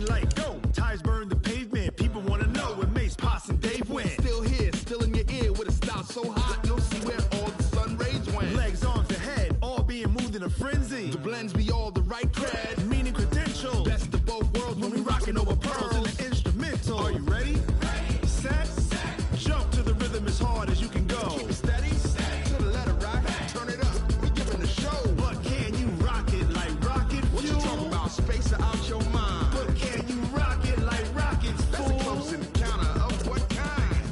green light, go. Tires burn the pavement, people wanna know where Mace, Pops, and Dave went. Still here, still in your ear with a style so hot, you'll see where all the sun rays went. Legs, arms, and head, all being moved in a frenzy. The blends be all the right cred, meaning credentials. best of both worlds When we rockin' over pearls in the instrumental. Are you ready? Set, jump to the rhythm as hard as you can go. Keep it steady, to the letter right, turn it up, we giving the show. But can you rock it like rocket fuel? What you talking about, space or out your mind? But can you rock it like rockets, That's fool? a close encounter of what kind?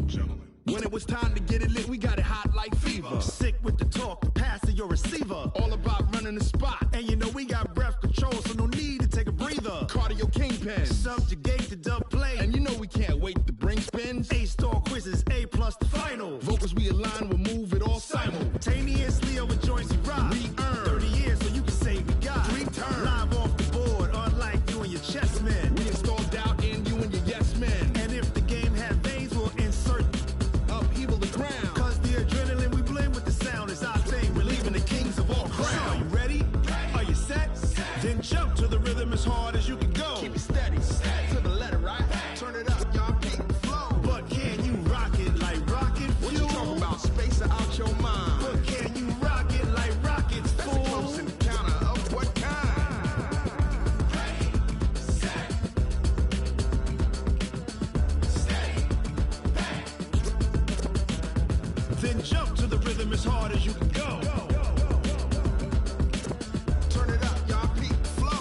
Gentlemen. When it was time to get it lit, we got it hot like fever. Sick with the talk, pass to your receiver. All about running the spot, And you know we got breath control, so no need to take a breather. cardio kingpin. Subjugate the dub play. And you know we can't wait to bring spins. A-star quizzes, A+ the final. Vocals we align, we'll move it all Simultaneously over joints we rock. We earn 30 years, so you can say we got 3 turns. live off the board, unlike you and your chess men. We install doubt in you and your yes men. And if the game had veins, we'll insert. Upheaval the ground. Cause the adrenaline we blend with the sound is our thing. We're leaving the kings of all crowns. So are you ready? Are you set? Then jump to the rhythm as hard as you can go. Keep it steady, to the letter right. Turn it up, y'all keep the flow. But can you rock it like rocket fuel? What you talking about, space or out your mind? But can you rock it like rockets, That's a fool? close encounter of what kind? Then jump to the rhythm as hard as you can go. Turn it up, y'all keep the flow.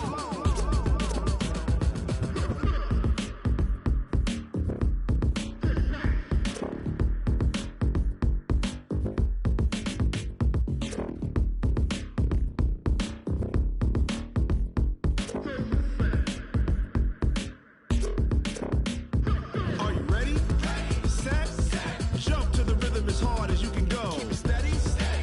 Are you ready? Set, jump to the rhythm as hard as you can go. Keep it steady,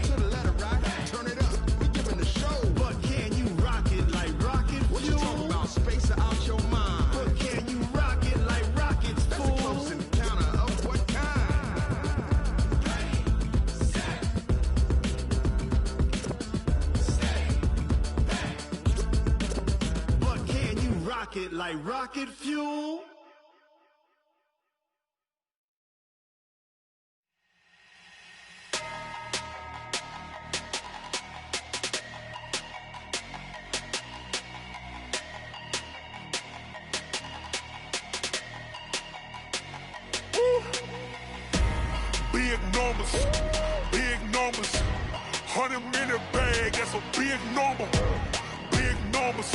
to the letter right. Turn it up, we giving the show. But can you rock it like rocket What you fuel? talking about, space or out your mind? But can you rock it like rockets, That's a close fool? encounter of what kind? But can you rock it like rocket fuel? Big numbers, big numbers. 100-minute bag, that's a big number. Big numbers,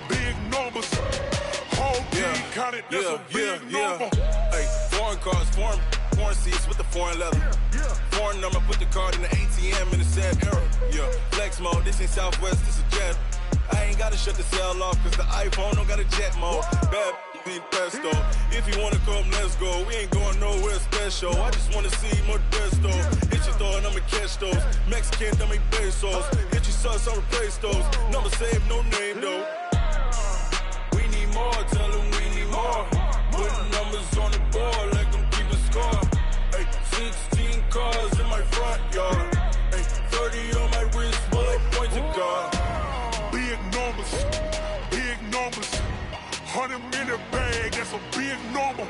big numbers. Whole team counted, that's a big number. Hey, foreign cars, foreign seats with the foreign leather. Foreign number, put the card in the ATM in the sad era. Yeah, flex mode, this ain't Southwest, this is Jet. I ain't gotta shut the cell off, cause the iPhone don't got a jet mode. Bad need pesto. If you wanna come, let's go. We ain't going nowhere special. I just wanna see more desto. Hit your throw and I'ma catch those. Mexican, dummy pesos. Hit your sus, I'll replace those. Number saved, no name though. We need more, tell them we need more. Putting numbers on the board, like them keeping score. Hey, 16 cars in my front yard. Hey, 30 on my wrist, bullet pointed car. Big numbers, big numbers. 100-minute bag, that's a big number.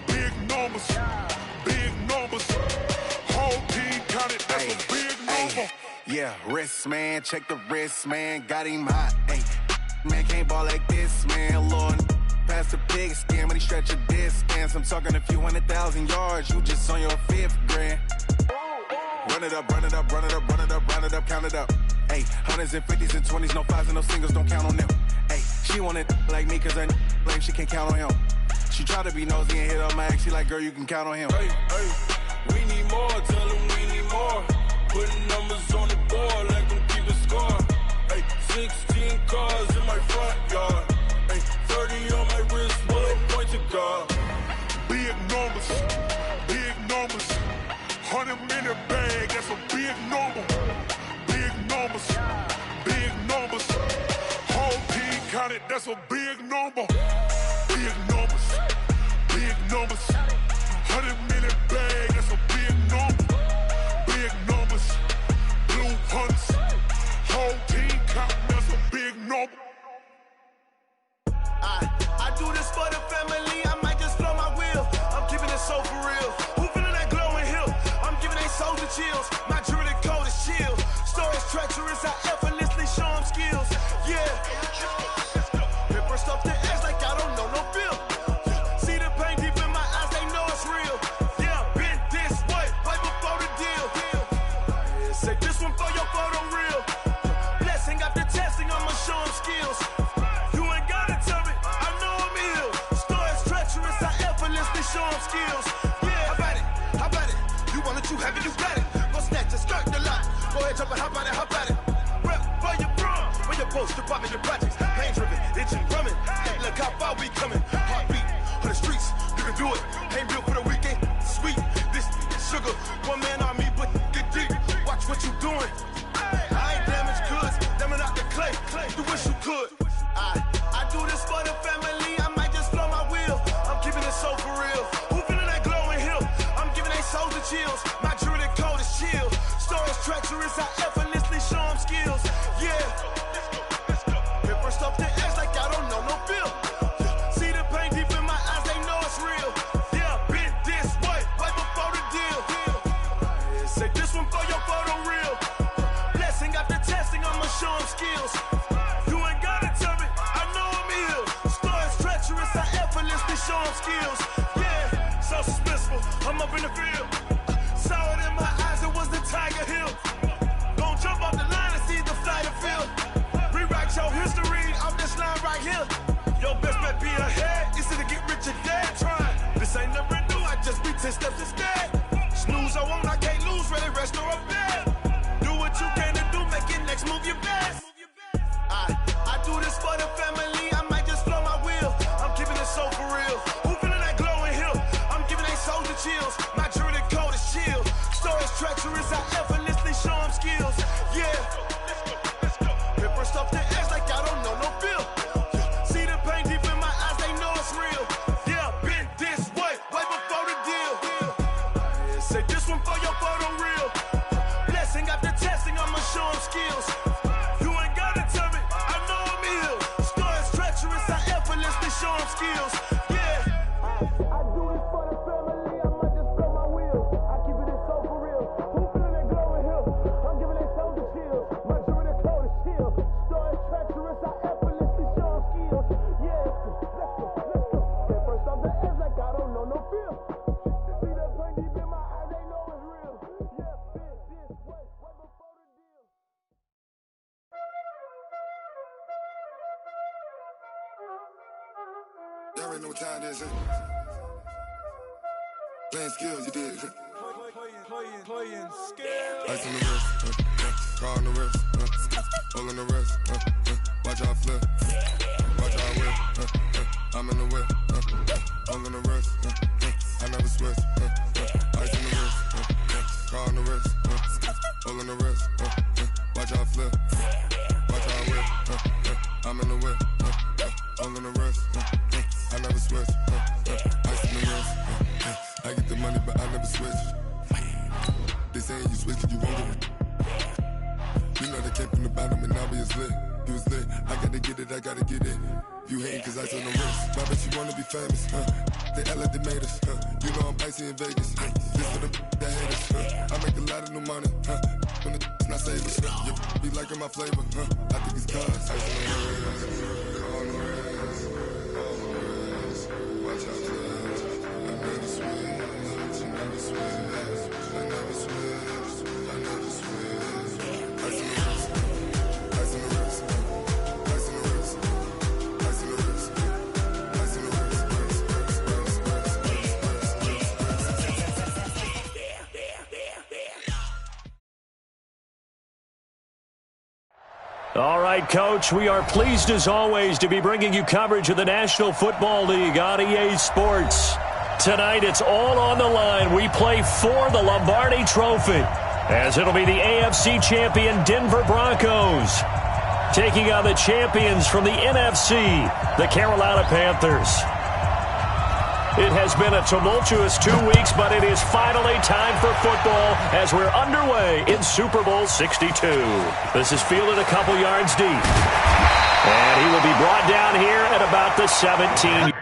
Big numbers, big numbers. Whole team counted, that's a big number. Yeah, wrist man, check the wrist man, got him hot. Ay, man can't ball like this, man. Lord, past the pig skin when he stretch a distance. I'm talking a few 100,000 yards, you just on your 5th grand. Run it up, run it up, run it up, run it up, run it up, count it up. Ay, hundreds and 50s and 20s, no 5s and no singles, don't count on them. Ay, she want it like me cause her lame, she can't count on him. She try to be nosy and hit up my ex, she like, girl, you can count on him. Hey, hey, we need more, tell them we need more. Putting numbers on the board, like them keeping score. Hey, 16 cars in my front yard. Hey, 30 on my wrist, bullet pointed car. Big numbers, big numbers. 100-minute bag, that's a big number. Big numbers, big numbers. Whole team counted, that's a big number. Big numbers, big numbers. 100-minute bag, that's a big number. Big numbers, blue hunts. Whole team counting, that's a ahead, jump and hop out it, hop out it. Rep for your bro, when your post, your poppin' your projects. Pain driven, itching, drumming. Hey, look how far we coming. Heartbeat on the streets, you can do it. Ain't built for the weekend, sweet. This sugar, one man army, but get deep. Watch what you doing. I ain't damaged goods, damn it out the clay. You wish you could. I do this for the family. I might just blow my wheel. I'm keeping it so for real. Who feeling that glowing hill? I'm giving they souls the chills. My jewelry code is chill. Stories treacherous, I effortlessly show them skills. Yeah. Hit first off the edge like I don't know no feel. See the pain deep in my eyes, they know it's real. Yeah, been this way before the deal. Say this one for your photo reel. Blessing after testing, I'ma show them skills. You ain't gotta tell me, I know I'm ill. Stories treacherous, I effortlessly show them skills. Yeah, so suspenseful, I'm up in the field. Saw it in my eyes, it was the Tiger Hill. Gon' jump off the line and see the flight of field. Rewrite your history off this line right here. Your best bet be ahead, easy to get rich or dead trying. This ain't never new, I just be 10 steps instead. Snooze I won't, I can't lose, ready, rest or a bed. Do what you can to do, make it next move your best. I do this for the family, I might just blow my wheel. I'm keeping it so for real. Who feeling that glowing hill? I'm giving they souls the chills. My jewelry code is chill. Stories treacherous, I effortlessly show them skills. Yeah. Hit first off the edge like I don't know no feel. See the pain deep in my eyes, they know it's real. Yeah, been this way before the deal. Say this one for your photo reel. Blessing after testing, I'ma show them skills. You ain't gotta tell me, I know I'm ill. Stories treacherous, I effortlessly show them skills. Yeah. I do this for the family, I might just blow my wheel. I keep it so for real. Who feeling that glowing hill? I'm giving they souls the chills. My jewelry code is chill. Stories treacherous, I effortlessly show them skills. Yeah, let's go. Hit first off the edge like I don't know no feel. See the pain deep in my eyes, they know it's real. Yeah, been this way before the deal. Y'all already know what time it is, huh? Playing skills, you did. Playing scared. Ice on the wrist, car on the wrist, hole in the wrist, watch out flip, watch out whip, I'm in the whip, hole in the wrist, I never switch, ice on the wrist, car on the wrist, hole in the wrist, watch out flip, watch out whip, I'm in the whip, hole in the wrist, I never switch, ice on the wrist, I get the money but I never switch. They saying you switch cause you won't get it. You know they came from the bottom and now we is lit. You was lit, I gotta get it, I gotta get it. You hating cause ice on the wrist. Why bet you wanna be famous, They act like they made us, You know I'm icy in Vegas, This for the that hate us, I make a lot of new money, When the not save us, You be liking my flavor, I think it's cause ice on the wrist, on the wrist, on the wrist. Watch out for that, I never switch, I never switch. I never switch, I never switch. Ice on the wrist, ice on the wrist, ice on the wrist, ice on the wrist, ice on the wrist, All right, Coach, we are pleased as always to be bringing you coverage of the National Football League on EA Sports. Tonight, it's all on the line. We play for the Lombardi Trophy, as it'll be the AFC champion Denver Broncos taking on the champions from the NFC, the Carolina Panthers. It has been a tumultuous 2 weeks, but it is finally time for football as we're underway in Super Bowl 62. This is fielded a couple yards deep, and he will be brought down here at about the 17.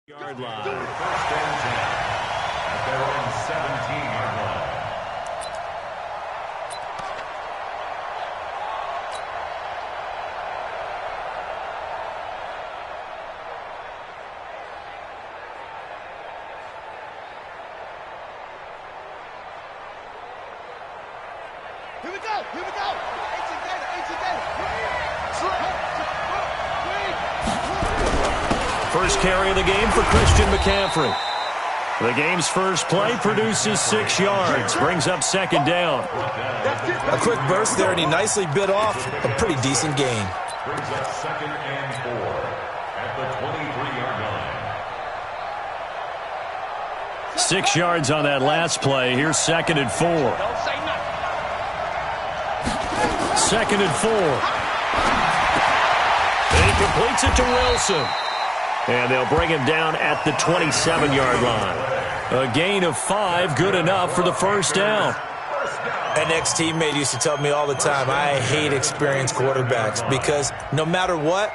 Yard line. First and 10 at their own 17-yard line. Here we go, here we go. First carry of the game for Christian McCaffrey. The game's first play produces 6 yards, brings up second down. A quick burst there, and he nicely bit off a pretty decent gain. Brings up second and 4 at the 23-yard line. 6 yards on that last play. Here's second and 4. Second and 4. And he completes it to Wilson. And they'll bring him down at the 27-yard line. A gain of 5, good enough for the first down. An ex-teammate used to tell me all the time, I hate experienced quarterbacks because no matter what,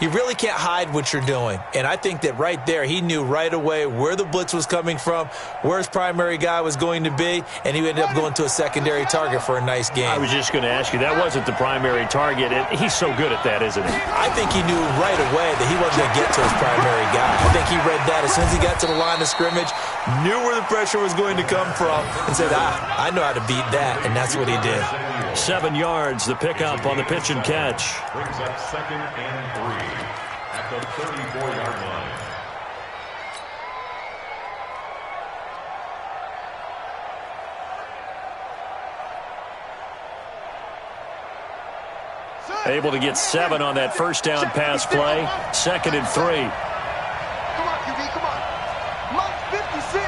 you really can't hide what you're doing. And I think that right there, he knew right away where the blitz was coming from, where his primary guy was going to be, and he ended up going to a secondary target for a nice game. I was just going to ask you, that wasn't the primary target, and he's so good at that, isn't he? I think he knew right away that he wasn't going to get to his primary guy. I think he read that as soon as he got to the line of scrimmage, knew where the pressure was going to come from, and said, I know how to beat that, and that's what he did. 7 yards, the pickup on the pitch and catch. Brings up second and 3 at the 34-yard line. Able to get 7 on that first down pass play. Second and 3. Come on, QB, come on. Mark 56.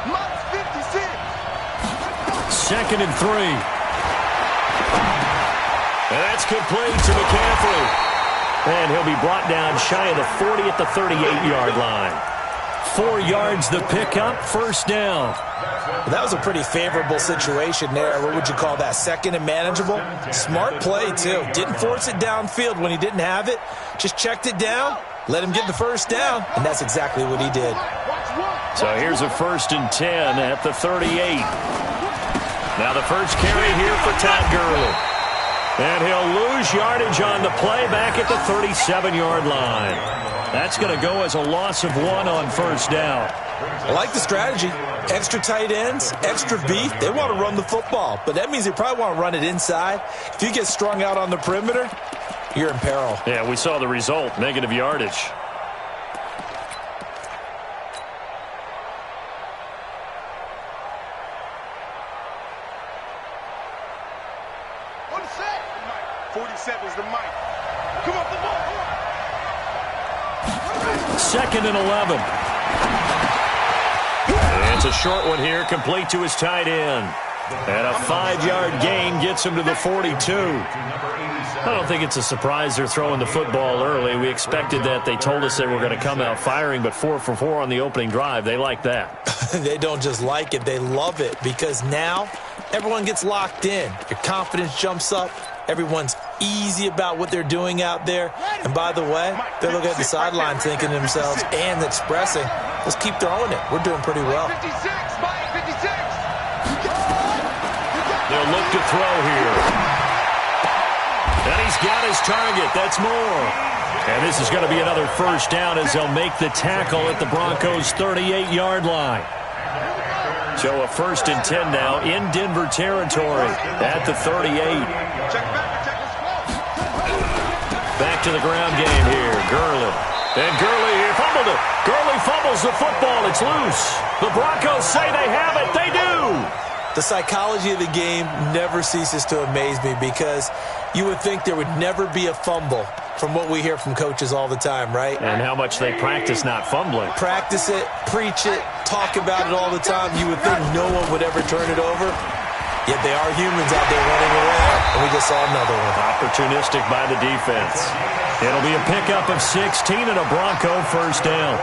Mark 56. Second and 3. And that's complete to McCaffrey. And he'll be brought down shy of the 40 at the 38-yard line. 4 yards the pickup, first down. That was a pretty favorable situation there. What would you call that? Second and manageable? Smart play, too. Didn't force it downfield when he didn't have it. Just checked it down, let him get the first down, and that's exactly what he did. So here's a first and 10 at the 38. Now the first carry here for Todd Gurley. And he'll lose yardage on the play back at the 37-yard line. That's going to go as a loss of 1 on first down. I like the strategy. Extra tight ends, extra beef. They want to run the football, but that means they probably want to run it inside. If you get strung out on the perimeter, you're in peril. Yeah, we saw the result, negative yardage. On the set. 47 is the mic. Come on, the ball. Second and 11. And it's a short one here, complete to his tight end. And a 5-yard gain gets him to the 42. I don't think it's a surprise they're throwing the football early. We expected that. They told us they were going to come out firing, but 4 for 4 on the opening drive. They like that. They don't just like it, they love it, because now everyone gets locked in. Your confidence jumps up. Everyone's easy about what they're doing out there. And by the way, they're looking at the sideline thinking to themselves and expressing, let's keep throwing it. We're doing pretty well. 56, Mike, 56. They'll look to throw here. And he's got his target. That's more. And this is going to be another first down as they'll make the tackle at the Broncos' 38-yard line. So a first and 10 now in Denver territory at the 38. Back to the ground game here. Gurley. And Gurley here fumbled it. Gurley fumbles the football. It's loose. The Broncos say they have it. They do. The psychology of the game never ceases to amaze me, because you would think there would never be a fumble from what we hear from coaches all the time, right? And how much they practice not fumbling. Practice it, preach it, talk about it all the time. You would think no one would ever turn it over. Yet they are humans out there running around, and we just saw another one. Opportunistic by the defense. It'll be a pickup of 16 and a Bronco first down.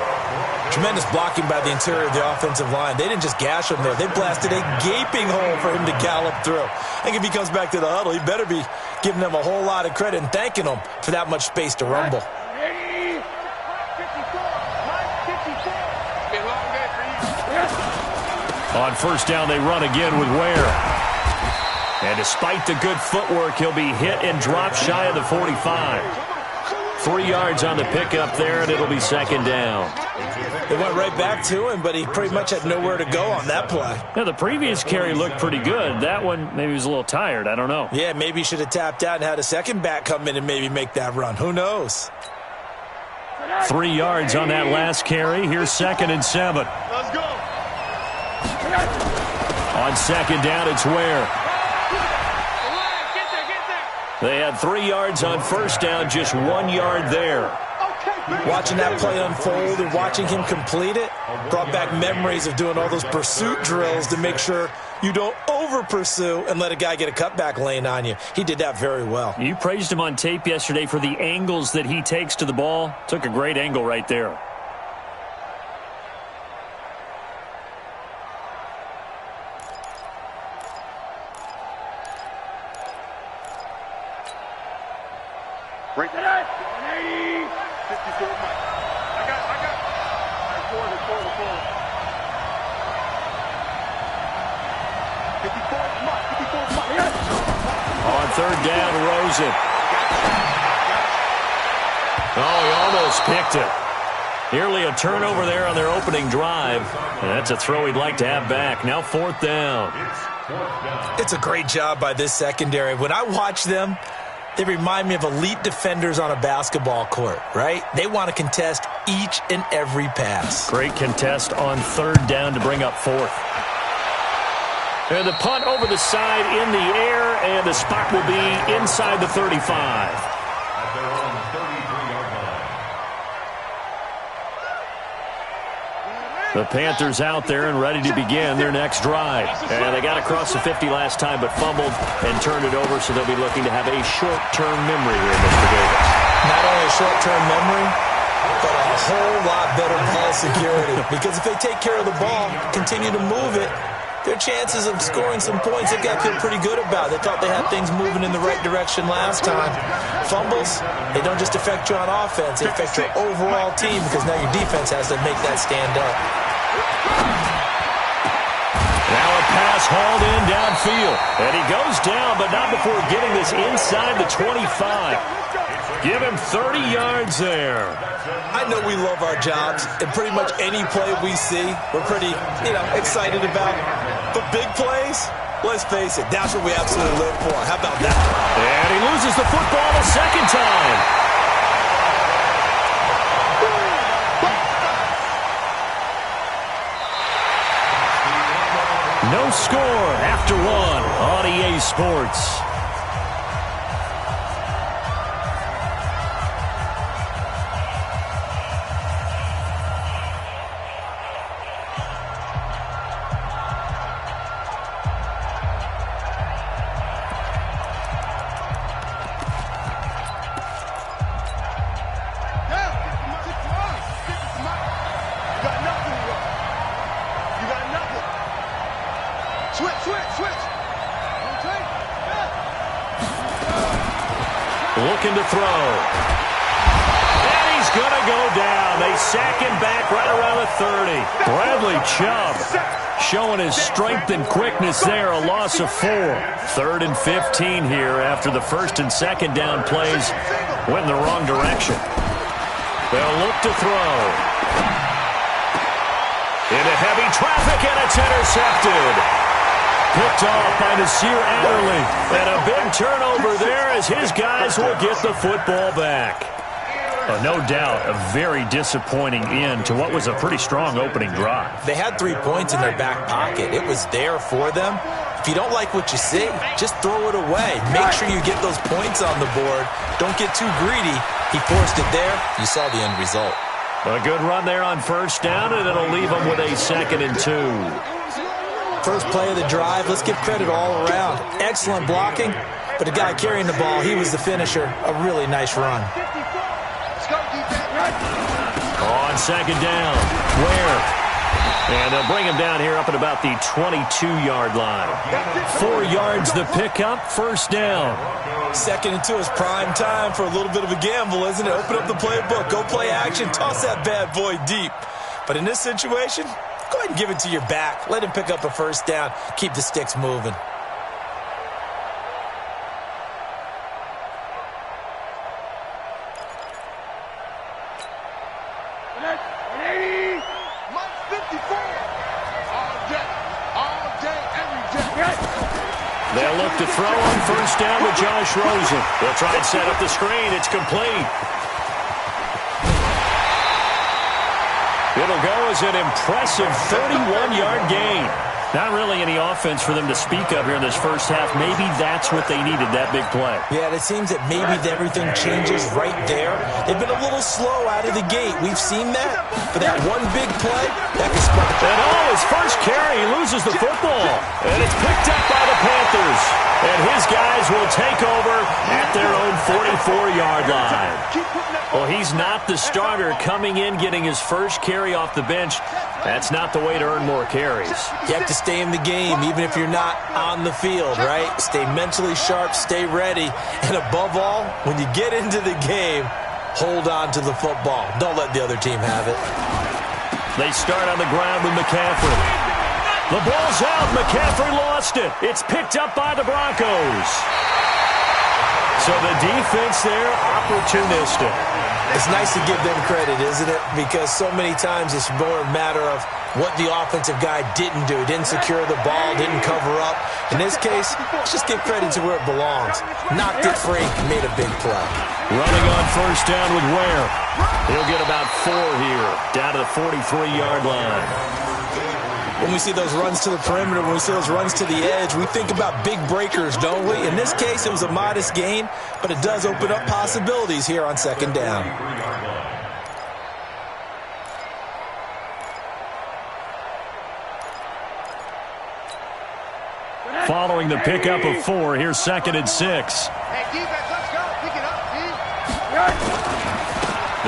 Tremendous blocking by the interior of the offensive line. They didn't just gash him there. They blasted a gaping hole for him to gallop through. I think if he comes back to the huddle, he better be giving them a whole lot of credit and thanking them for that much space to rumble. 54, 54. On first down, they run again with Ware. And despite the good footwork, he'll be hit and dropped shy of the 45. 3 yards on the pickup there, and it'll be second down. They went right back to him, but he pretty much had nowhere to go on that play. Yeah, the previous carry looked pretty good. That one, maybe he was a little tired. I don't know. Yeah, maybe he should have tapped out and had a second back come in and maybe make that run. Who knows? 3 yards on that last carry. Here's 2nd and 7. Let's go. On second down, it's Ware. They had 3 yards on first down, just 1 yard there. Watching that play unfold and watching him complete it brought back memories of doing all those pursuit drills to make sure you don't over-pursue and let a guy get a cutback lane on you. He did that very well. You praised him on tape yesterday for the angles that he takes to the ball. Took a great angle right there. Break that out. 180. 54. I got. All right, forward. 54. Come on. 54. Come on. Yeah. On third down, Rosen. Oh, he almost picked it. Nearly a turnover there on their opening drive. And that's a throw he'd like to have back. Now 4th down. It's a great job by this secondary. When I watch them, they remind me of elite defenders on a basketball court, right? They want to contest each and every pass. Great contest on 3rd down to bring up 4th. And the punt over the side in the air, and the spot will be inside the 35. The Panthers out there and ready to begin their next drive. And they got across the 50 last time, but fumbled and turned it over, so they'll be looking to have a short-term memory here, Mr. Davis. Not only a short-term memory, but a whole lot better ball security. Because if they take care of the ball, continue to move it, their chances of scoring some points, they've got to feel pretty good about. They thought they had things moving in the right direction last time. Fumbles, they don't just affect you on offense, they affect your overall team because now your defense has to make that stand up. Now a pass hauled in downfield. And he goes down, but not before getting this inside the 25. Give him 30 yards there. I know we love our jobs, and pretty much any play we see, we're pretty, excited about. But big plays, let's face it, that's what we absolutely live for. How about that? And he loses the football a second time. No score after 1 on EA Sports. Looking to throw. And he's going to go down. They sack him back right around the 30. Bradley Chubb showing his strength and quickness there. A loss of 4. 3rd and 15 here after the 1st and 2nd down plays went in the wrong direction. They'll look to throw. Into heavy traffic, and it's intercepted. Picked off by Nasir Adderley. And a big turnover there as his guys will get the football back. No doubt a very disappointing end to what was a pretty strong opening drive. They had 3 points in their back pocket. It was there for them. If you don't like what you see, just throw it away. Make sure you get those points on the board. Don't get too greedy. He forced it there. You saw the end result. A good run there on first down, and it'll leave them with a 2nd and 2. First play of the drive, let's give credit all around. Excellent blocking, but the guy carrying the ball, he was the finisher. A really nice run. On 2nd down, Ware. And they'll bring him down here up at about the 22-yard line. 4 yards the pickup, first down. 2nd and 2 is prime time for a little bit of a gamble, isn't it? Open up the playbook, go play action, toss that bad boy deep. But in this situation, go ahead and give it to your back. Let him pick up a first down. Keep the sticks moving. They'll look to throw on first down with Josh Rosen. They'll try and set up the screen. It's complete. It'll go as an impressive 31-yard gain. Not really any offense for them to speak of here in this first half. Maybe that's what they needed, that big play. Yeah, it seems that maybe everything changes right there. They've been a little slow out of the gate. We've seen that. But that one big play, that can spark. And his first carry, he loses the football. And it's picked up by the Panthers. And his guys will take over at their own 44-yard line. Well, he's not the starter coming in, getting his first carry off the bench. That's not the way to earn more carries. You have to stay in the game, even if you're not on the field, right? Stay mentally sharp, stay ready. And above all, when you get into the game, hold on to the football. Don't let the other team have it. They start on the ground with McCaffrey. The ball's out. McCaffrey lost it. It's picked up by the Broncos. So the defense there, opportunistic. It's nice to give them credit, isn't it? Because so many times it's more a matter of what the offensive guy didn't do. Didn't secure the ball, didn't cover up. In this case, let's just give credit to where it belongs. Knocked it free, made a big play. Running on first down with Ware. He'll get about 4 here, down to the 43-yard line. When we see those runs to the perimeter, when we see those runs to the edge, we think about big breakers, don't we? In this case, it was a modest gain, but it does open up possibilities here on second down. Following the pickup of 4, here's 2nd and 6. Hey, defense, let's go. Pick it up, team.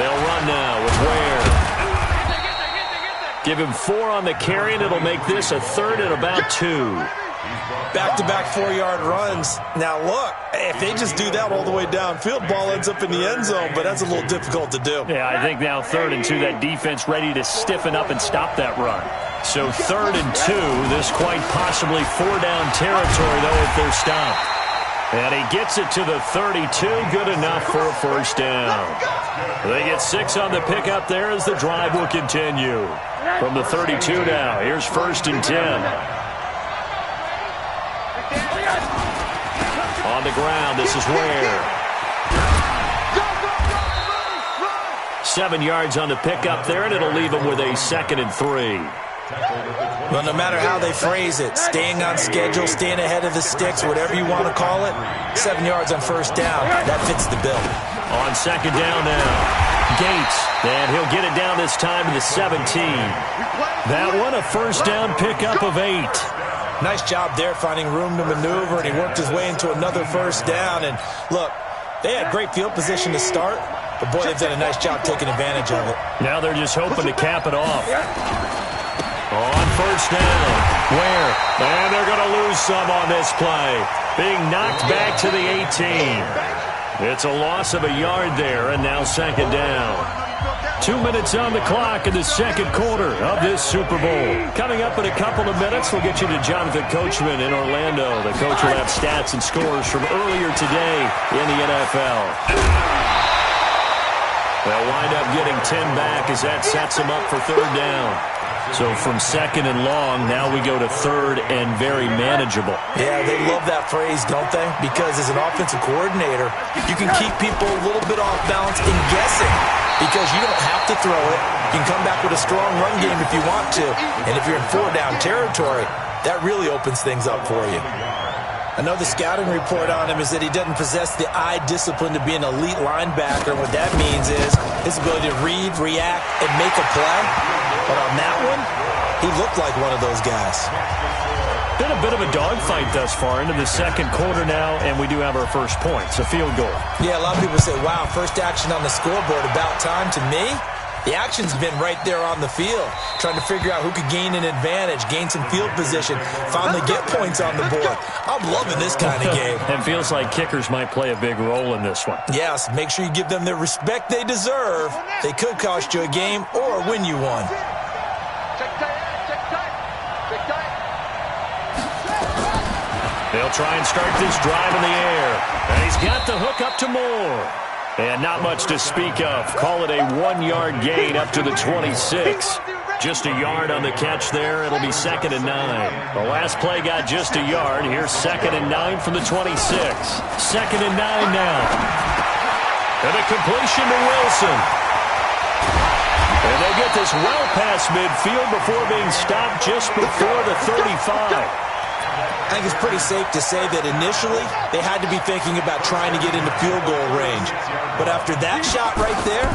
They'll run now with Ware. Give him 4 on the carry, and it'll make this a 3rd and about 2. Back-to-back 4-yard runs. Now, look, if they just do that all the way downfield, ball ends up in the end zone, but that's a little difficult to do. Yeah, I think now 3rd and 2, that defense ready to stiffen up and stop that run. So 3rd and 2, this quite possibly 4-down territory, though, if they're stopped. And he gets it to the 32, good enough for a first down. They get 6 on the pickup there as the drive will continue. From the 32 now, here's 1st and 10. On the ground, this is Ware. 7 yards on the pickup there, and it'll leave him with a 2nd and 3. Well, no matter how they phrase it, staying on schedule, staying ahead of the sticks, whatever you want to call it, 7 yards on first down, that fits the bill. On second down now, Gates, and he'll get it down this time to the 17. That one, a first down pickup of 8. Nice job there finding room to maneuver, and he worked his way into another first down. And look, they had great field position to start, but boy, they've done a nice job taking advantage of it. Now they're just hoping to cap it off. On first down, Ware, and they're going to lose some on this play. Being knocked back to the 18. It's a loss of a yard there, and now second down. 2 minutes on the clock in the second quarter of this Super Bowl. Coming up in a couple of minutes, we'll get you to Jonathan Coachman in Orlando. The coach will have stats and scores from earlier today in the NFL. They'll wind up getting 10 back as that sets them up for 3rd down. So from 2nd and long, now we go to 3rd and very manageable. Yeah, they love that phrase, don't they? Because as an offensive coordinator, you can keep people a little bit off balance and guessing because you don't have to throw it. You can come back with a strong run game if you want to. And if you're in 4-down territory, that really opens things up for you. I know the scouting report on him is that he doesn't possess the eye discipline to be an elite linebacker. What that means is his ability to read, react, and make a play. But on that one, he looked like one of those guys. Been a bit of a dogfight thus far into the second quarter now, and we do have our first points, a field goal. Yeah, a lot of people say, wow, first action on the scoreboard, about time. To me, the action's been right there on the field, trying to figure out who could gain an advantage, gain some field position, finally get points on the board. I'm loving this kind of game. It feels like kickers might play a big role in this one. Yes, make sure you give them the respect they deserve. They could cost you a game or win you one. They'll try and start this drive in the air. And he's got the hook up to Moore. And not much to speak of. Call it a 1-yard gain up to the 26. Just a yard on the catch there. It'll be 2nd and 9. The last play got just a yard. Here's 2nd and 9 from the 26. 2nd and 9 now. And a completion to Wilson. And they get this well past midfield before being stopped just before the 35. I think it's pretty safe to say that initially they had to be thinking about trying to get into field goal range. But after that shot right there,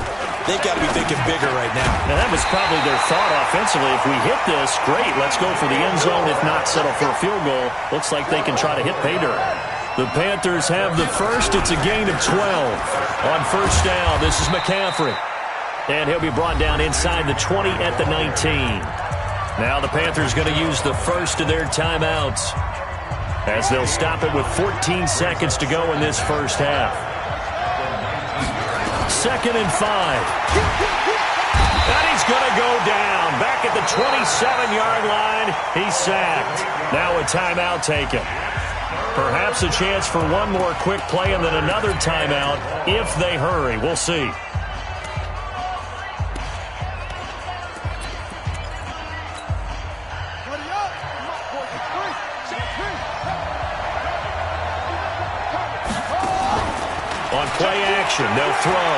they've got to be thinking bigger right now. Now, that was probably their thought offensively. If we hit this, great, let's go for the end zone. If not, settle for a field goal. Looks like they can try to hit pay dirt. The Panthers have the first. It's a gain of 12. On first down, this is McCaffrey. And he'll be brought down inside the 20 at the 19. Now the Panthers going to use the first of their timeouts, as they'll stop it with 14 seconds to go in this first half. 2nd and 5. And he's going to go down. Back at the 27-yard line. He's sacked. Now a timeout taken. Perhaps a chance for one more quick play and then another timeout if they hurry. We'll see. Play action. They'll throw.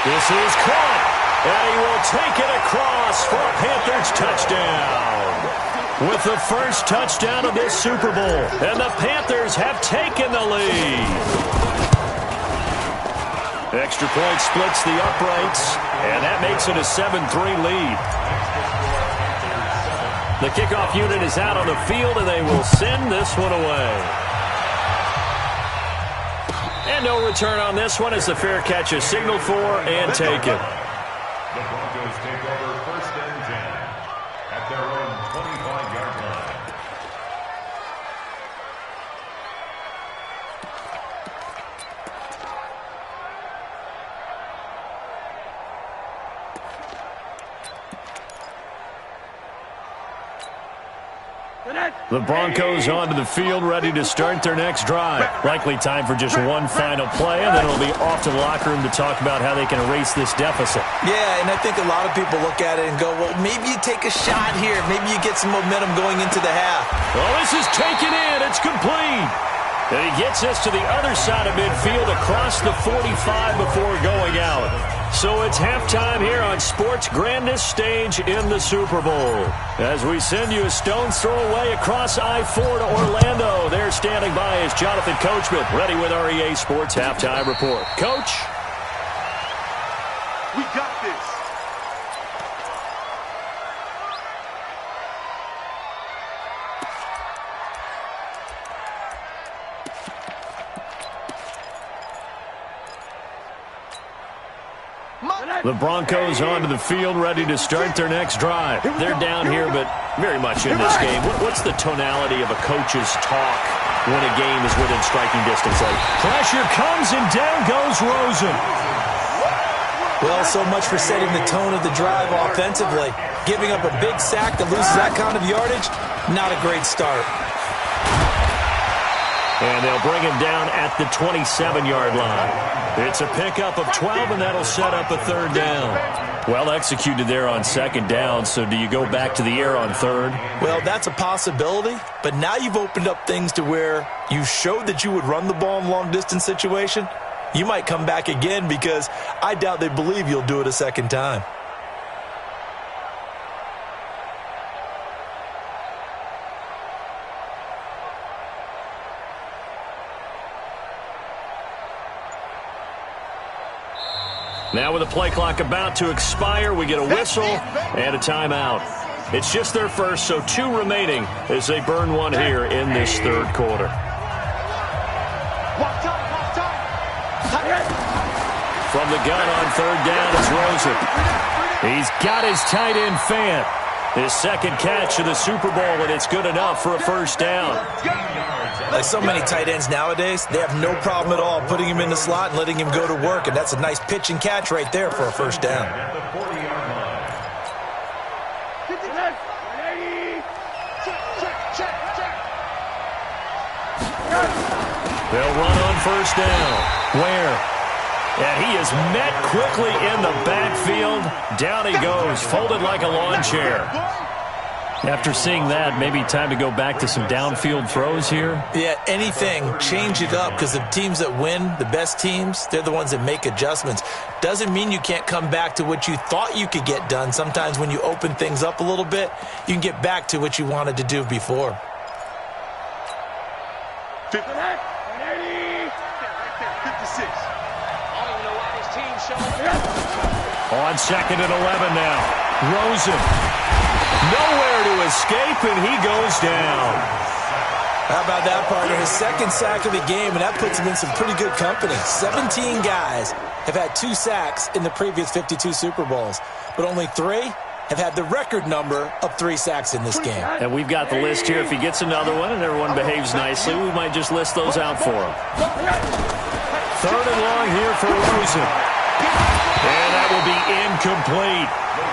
This is caught. And he will take it across for a Panthers touchdown. With the first touchdown of this Super Bowl. And the Panthers have taken the lead. Extra point splits the uprights. And that makes it a 7-3 lead. The kickoff unit is out on the field, and they will send this one away. And no return on this one as the fair catch is signaled for and taken. The Broncos take over 1st and 10 at their own 25-yard line. The Broncos onto the field, ready to start their next drive. Likely time for just one final play, and then it'll be off to the locker room to talk about how they can erase this deficit. Yeah, and I think a lot of people look at it and go, well, maybe you take a shot here. Maybe you get some momentum going into the half. Well, this is taken in. It's complete. And he gets us to the other side of midfield across the 45 before going out. So it's halftime here on sports' grandest stage in the Super Bowl. As we send you a stone's throw away across I-4 to Orlando. There standing by is Jonathan Coachman, ready with our EA Sports Halftime Report. Coach? We got this. The Broncos onto the field, ready to start their next drive. They're down here, but very much in this game. What's the tonality of a coach's talk when a game is within striking distance? Pressure comes, and down goes Rosen. Well, so much for setting the tone of the drive offensively. Giving up a big sack that loses that kind of yardage, not a great start. And they'll bring him down at the 27-yard line. It's a pickup of 12, and that'll set up a third down. Well executed there on second down, so do you go back to the air on third? Well, that's a possibility, but now you've opened up things to where you showed that you would run the ball in long-distance situation. You might come back again because I doubt they believe you'll do it a second time. Now with the play clock about to expire, we get a whistle and a timeout. It's just their first, so 2 remaining as they burn one here in this third quarter. From the gun on third down is Rosen. He's got his tight end Fant. His second catch of the Super Bowl, and it's good enough for a first down. Like so many tight ends nowadays, they have no problem at all putting him in the slot and letting him go to work, and that's a nice pitch and catch right there for a first down. At the 40-yard line. Check. They'll run on first down. Where? And he is met quickly in the backfield. Down he goes, folded like a lawn chair. After seeing that, maybe time to go back to some downfield throws here. Yeah, anything. Change it up, because the teams that win, the best teams, they're the ones that make adjustments. Doesn't mean you can't come back to what you thought you could get done. Sometimes when you open things up a little bit, you can get back to what you wanted to do before. 56. On 2nd and 11 now. Rosen. Nowhere to escape, and he goes down. How about that, partner? His second sack of the game, and that puts him in some pretty good company. 17 guys have had 2 sacks in the previous 52 Super Bowls, but only 3 have had the record number of 3 sacks in this game. And we've got the list here. If he gets another one and everyone behaves nicely, we might just list those out for him. 3rd and long here for Rosen. And that will be incomplete.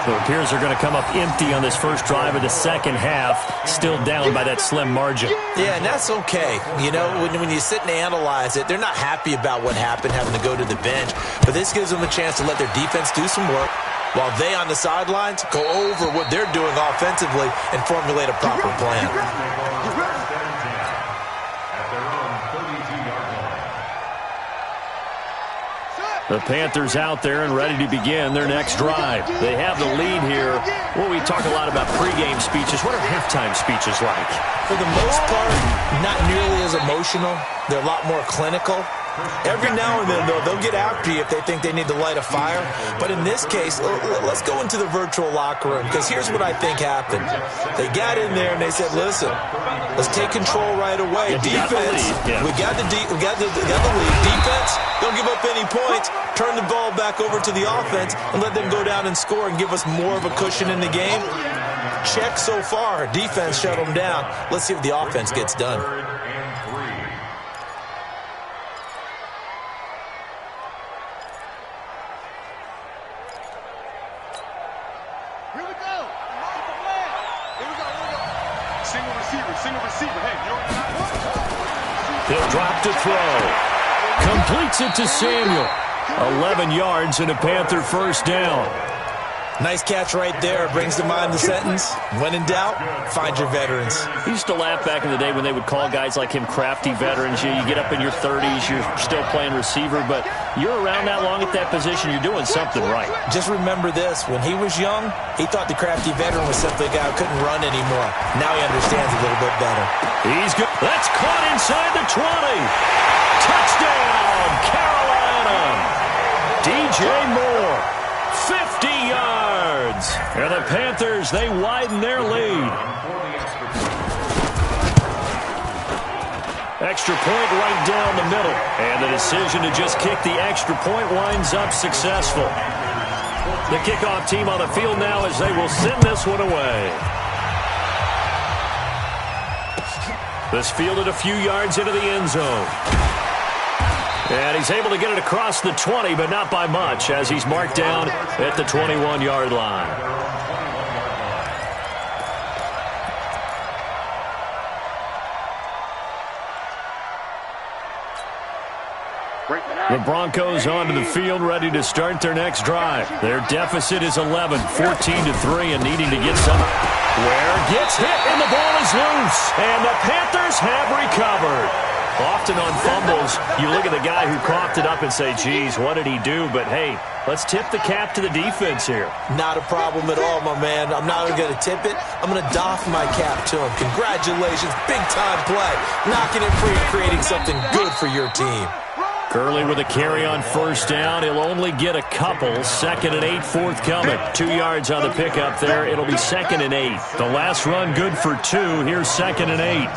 So it appears they're going to come up empty on this first drive of the second half, still down by that slim margin. Yeah, and that's okay. You know, when you sit and analyze it, they're not happy about what happened, having to go to the bench. But this gives them a chance to let their defense do some work while they on the sidelines go over what they're doing offensively and formulate a proper plan. The Panthers out there and ready to begin their next drive. They have the lead here. Well, we talk a lot about pregame speeches. What are halftime speeches like? For the most part, not nearly as emotional. They're a lot more clinical. Every now and then, though, they'll get after you if they think they need to light a fire. But in this case, let's go into the virtual locker room, because here's what I think happened. They got in there and they said, listen, let's take control right away. Defense, we got the lead. Defense, don't give up any points. Turn the ball back over to the offense and let them go down and score and give us more of a cushion in the game. Check so far. Defense shut them down. Let's see if the offense gets done. He'll drop to throw. Completes it to Samuel. 11 yards and a Panther first down. Nice catch right there. Brings to mind the sentence, when in doubt, find your veterans. I used to laugh back in the day when they would call guys like him crafty veterans. You get up in your 30s, you're still playing receiver, but you're around that long at that position, you're doing something right. Just remember this. When he was young, he thought the crafty veteran was simply a guy who couldn't run anymore. Now he understands a little bit better. He's good. That's caught inside the 20. Touchdown, Carolina. DJ Moore, 50 yards. And the Panthers, they widen their lead. Extra point right down the middle. And the decision to just kick the extra point winds up successful. The kickoff team on the field now as they will send this one away. This fielded a few yards into the end zone. And he's able to get it across the 20, but not by much, as he's marked down at the 21-yard line. The Broncos onto the field, ready to start their next drive. Their deficit is 11, 14-3, and needing to get some. Ware gets hit, and the ball is loose. And the Panthers have recovered. Often on fumbles, you look at the guy who coughed it up and say, geez, what did he do? But, hey, let's tip the cap to the defense here. Not a problem at all, my man. I'm not going to tip it. I'm going to doff my cap to him. Congratulations. Big-time play. Knocking it free, creating something good for your team. Gurley with a carry on first down. He'll only get a couple. 2nd and 8 forthcoming. 2 yards on the pickup there. It'll be 2nd and 8. The last run good for 2. Here's 2nd and 8.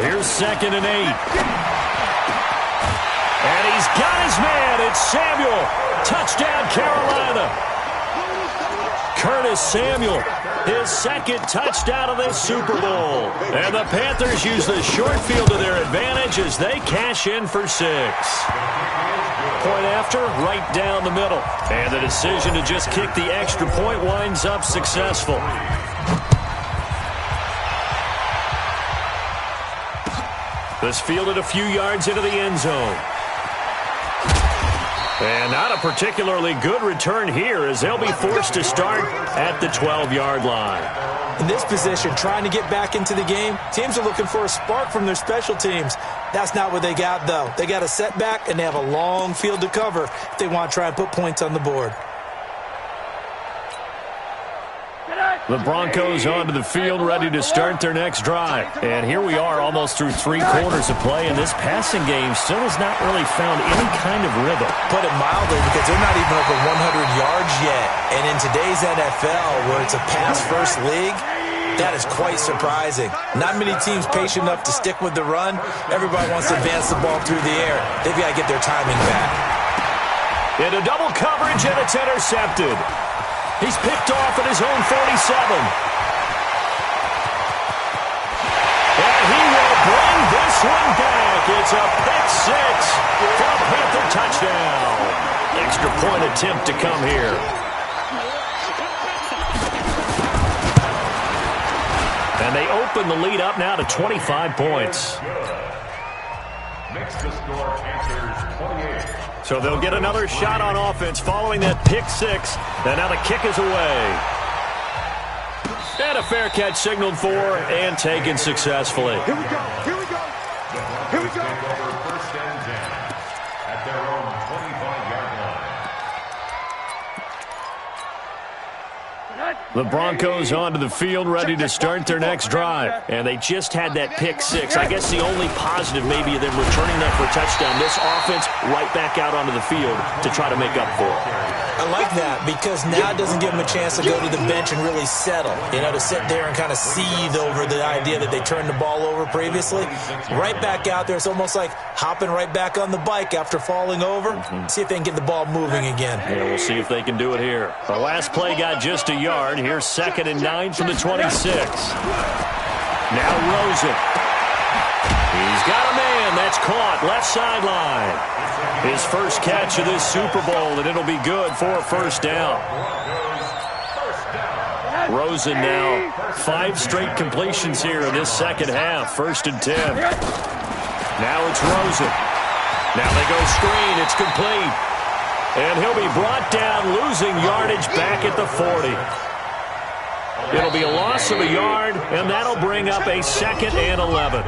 Here's 2nd and 8. And he's got his man. It's Samuel. Touchdown, Carolina. Curtis Samuel, his second touchdown of this Super Bowl. And the Panthers use the short field to their advantage as they cash in for 6. Point after, right down the middle. And the decision to just kick the extra point winds up successful. This fielded a few yards into the end zone. And not a particularly good return here as they'll be forced to start at the 12-yard line. In this position, trying to get back into the game, teams are looking for a spark from their special teams. That's not what they got, though. They got a setback, and they have a long field to cover if they want to try and put points on the board. The Broncos onto the field, ready to start their next drive. And here we are almost through 3 quarters of play, and this passing game still has not really found any kind of rhythm. Put it mildly, because they're not even over 100 yards yet. And in today's NFL, where it's a pass-first league, that is quite surprising. Not many teams patient enough to stick with the run. Everybody wants to advance the ball through the air. They've got to get their timing back. Into double coverage, and it's intercepted. He's picked off at his own 47. And he will bring this one back. It's a pick 6 for a Panther touchdown. Extra point attempt to come here. And they open the lead up now to 25 points. Makes the score Panthers 28. So they'll get another shot on offense following that pick 6. And now the kick is away. And a fair catch signaled for and taken successfully. Here we go. Here we go. Here we go. Take over first and 10 at their own 25-yard line. The Broncos onto the field, ready to start their next drive. And they just had that pick 6. I guess the only positive maybe of them returning that for a touchdown. This offense right back out onto the field to try to make up for it. I like that because now it doesn't give them a chance to go to the bench and really settle. You know, to sit there and kind of seethe over the idea that they turned the ball over previously. Right back out there, it's almost like hopping right back on the bike after falling over. See if they can get the ball moving again. Yeah, we'll see if they can do it here. The last play got just a yard. Here's 2nd and 9 from the 26. Now Rosen. He's got a man. That's caught. Left sideline. His first catch of this Super Bowl, and it'll be good for a first down. Rosen now 5 straight completions here in this second half. 1st and 10. Now it's Rosen. Now they go screen. It's complete. And he'll be brought down, losing yardage back at the 40. It'll be a loss of a yard, and that'll bring up a 2nd and 11.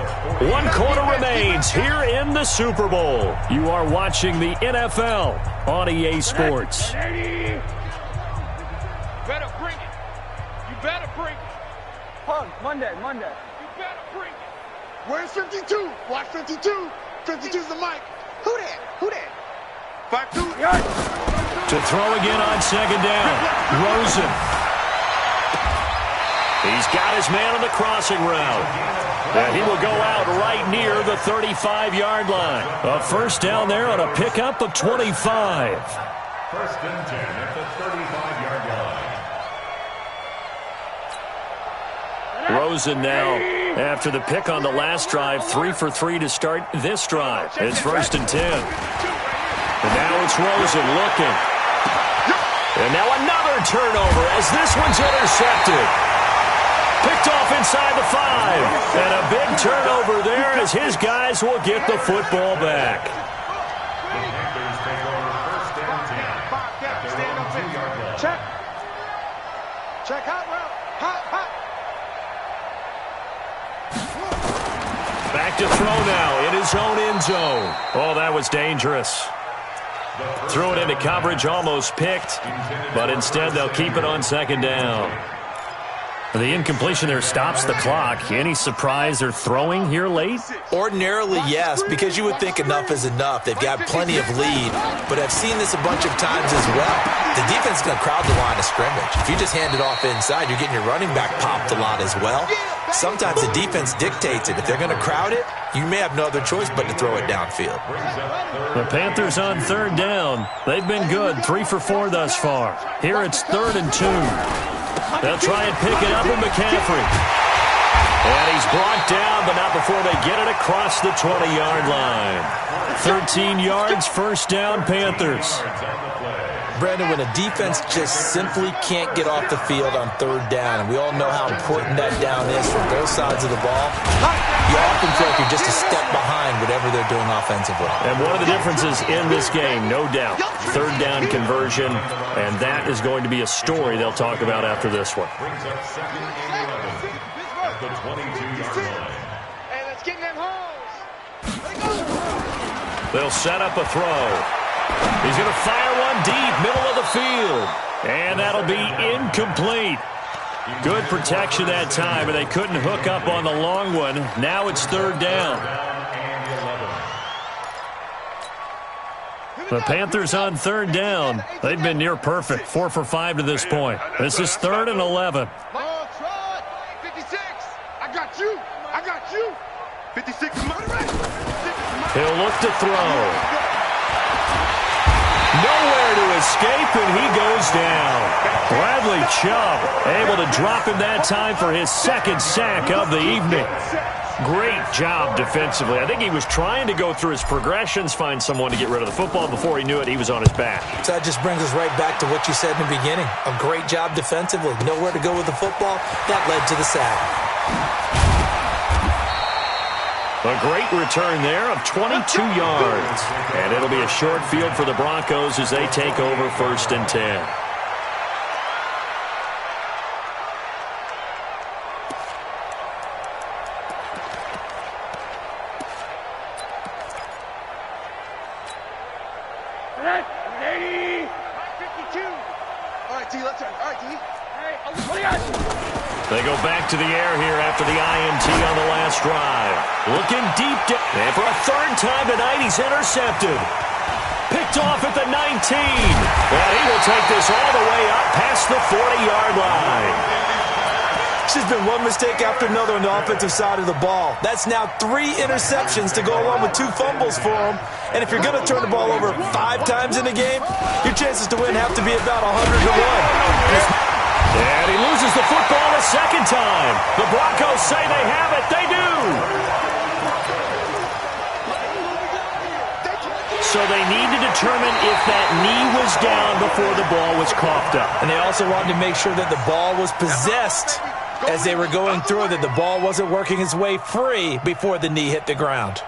1 quarter remains here in the Super Bowl. You are watching the NFL on EA Sports. You better bring it. You better bring it. Punk, Monday. You better bring it. Where's 52? Watch 52. 52's the mic. Who that? 5-2. To throw again on 2nd down. Rosen. He's got his man on the crossing route. And he will go out right near the 35-yard line. A first down there on a pickup of 25. 1st and 10 at the 35-yard line. Rosen now, after the pick on the last drive, 3 for 3 to start this drive. It's 1st and 10. And now it's Rosen looking. And now another turnover as this one's intercepted. Picked off inside the 5. And a big turnover there as his guys will get the football back. The Panthers take over 1st and 10 at their own 2-yard line. Check. Check hot route. Hot. Back to throw now in his own end zone. Oh, that was dangerous. Threw it into coverage, almost picked, but instead they'll keep it on 2nd down. The incompletion there stops the clock. Any surprise they're throwing here late? Ordinarily, yes, because you would think enough is enough. They've got plenty of lead, but I've seen this a bunch of times as well. The defense is going to crowd the line of scrimmage. If you just hand it off inside, you're getting your running back popped a lot as well. Sometimes the defense dictates it. If they're going to crowd it, you may have no other choice but to throw it downfield. The Panthers on 3rd down. They've been good, 3 for 4 thus far. Here it's 3rd and 2. They'll try and pick it up with McCaffrey. And he's brought down, but not before they get it across the 20-yard line. 13 yards, first down, Panthers. Brandon, when a defense just simply can't get off the field on third down, and we all know how important that down is for both sides of the ball, you often feel like you're just a step behind whatever they're doing offensively. And one of the differences in this game, no doubt, third down conversion, and that is going to be a story they'll talk about after this one. Brings up second and 11 at the 22-yard line. Hey, let's get in them holes. They'll set up a throw. He's going to fire one deep, middle of the field. And that'll be incomplete. Good protection that time, and they couldn't hook up on the long one. Now it's third down. The Panthers on third down. They've been near perfect, 4 for 5 to this point. This is 3rd and 11. 56. I got you. I got you. 56. He'll look to throw. Nowhere to escape, and he goes down. Bradley Chubb able to drop him that time for his second sack of the evening. Great job defensively. I think he was trying to go through his progressions, find someone to get rid of the football. Before he knew it, he was on his back. So that just brings us right back to what you said in the beginning. A great job defensively. Nowhere to go with the football. That led to the sack. A great return there of 22 yards. And it'll be a short field for the Broncos as they take over 1st and 10. They go back to the air here after the INT on the last drive. Looking deep down. And for a third time tonight, he's intercepted. Picked off at the 19. And he will take this all the way up past the 40-yard line. It's just been one mistake after another on the offensive side of the ball. That's now 3 interceptions to go along with 2 fumbles for him. And if you're going to turn the ball over 5 times in a game, your chances to win have to be about 100 to 1. And he loses the football a second time. The Broncos say they have it. They do. So they need to determine if that knee was down before the ball was coughed up. And they also wanted to make sure that the ball was possessed as they were going through, that the ball wasn't working its way free before the knee hit the ground.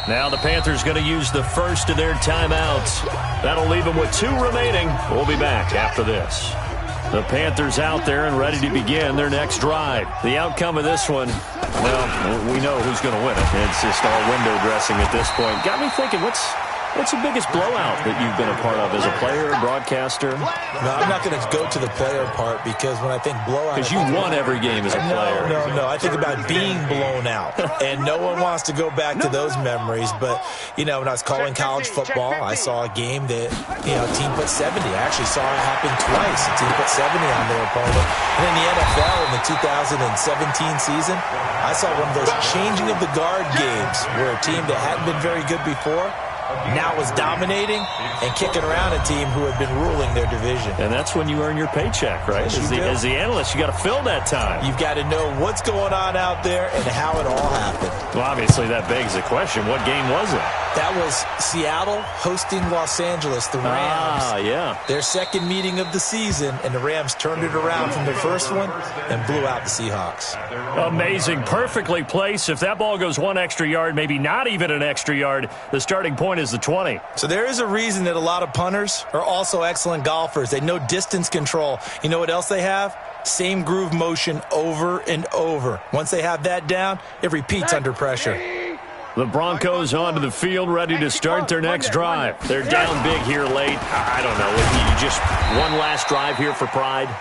Now the Panthers going to use the first of their timeouts. That'll leave them with 2 remaining. We'll be back after this. The Panthers out there and ready to begin their next drive. The outcome of this one, well, we know who's going to win it. It's just all window dressing at this point. Got me thinking, what's the biggest blowout that you've been a part of as a player, broadcaster? No, I'm not going to go to the player part because when I think blowout... Because you won every game as a player. No. I think about being blown out. And no one wants to go back to those memories. But, when I was calling college football, I saw a game that, a team put 70. I actually saw it happen twice. A team put 70 on their opponent. And in the NFL in the 2017 season, I saw one of those changing of the guard games where a team that hadn't been very good before now was dominating and kicking around a team who had been ruling their division. And that's when you earn your paycheck, right? As the analyst, you got to fill that time. You've got to know what's going on out there and how it all happened. Well, obviously that begs the question, what game was it? That was Seattle hosting Los Angeles, the Rams. Yeah. Their second meeting of the season, and the Rams turned it around from their first one and blew out the Seahawks. Amazing. Perfectly placed. If that ball goes 1 extra yard, maybe not even an extra yard, the starting point is the 20. So there is a reason that a lot of punters are also excellent golfers. They know distance control. You know what else they have? Same groove motion over and over. Once they have that down, it repeats under pressure. The Broncos onto the field, ready to start their next drive. They're down big here late. I don't know. You just one last drive here for pride?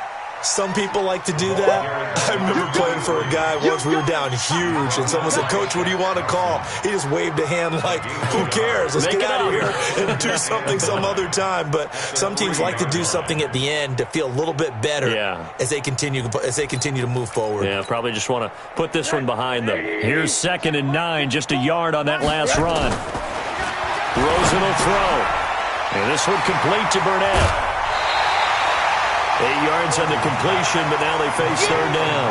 Some people like to do that. I remember playing for a guy once. We were down huge, and someone said, "Coach, what do you want to call?" He just waved a hand like, "Who cares? Let's get out of here and do something some other time." But some teams like to do something at the end to feel a little bit better as they continue to move forward. Yeah, probably just want to put this one behind them. Here's 2nd and 9, just a yard on that last run. Rosen will throw, and this one complete to Burnett. 8 yards on the completion, but now they face 3rd down.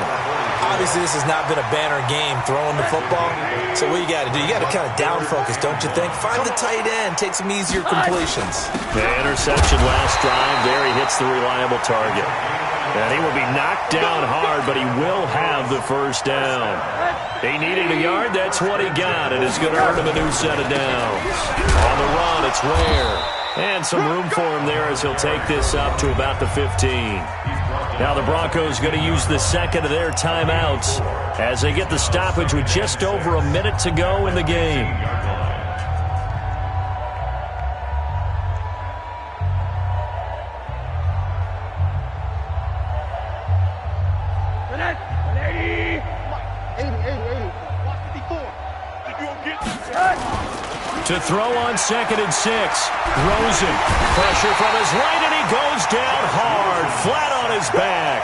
Obviously, this has not been a banner game throwing the football. So what you got to do, you got to kind of down focus, don't you think? Find the tight end, take some easier completions. The interception last drive. There he hits the reliable target. And he will be knocked down hard, but he will have the 1st down. He needed a yard. That's what he got. It is going to earn him a new set of downs. On the run, it's Ware. And some room for him there as he'll take this up to about the 15. Now the Broncos going to use the 2nd of their timeouts as they get the stoppage with just over a minute to go in the game. To throw on 2nd and 6. Rosen. Pressure from his right, and he goes down hard, flat on his back.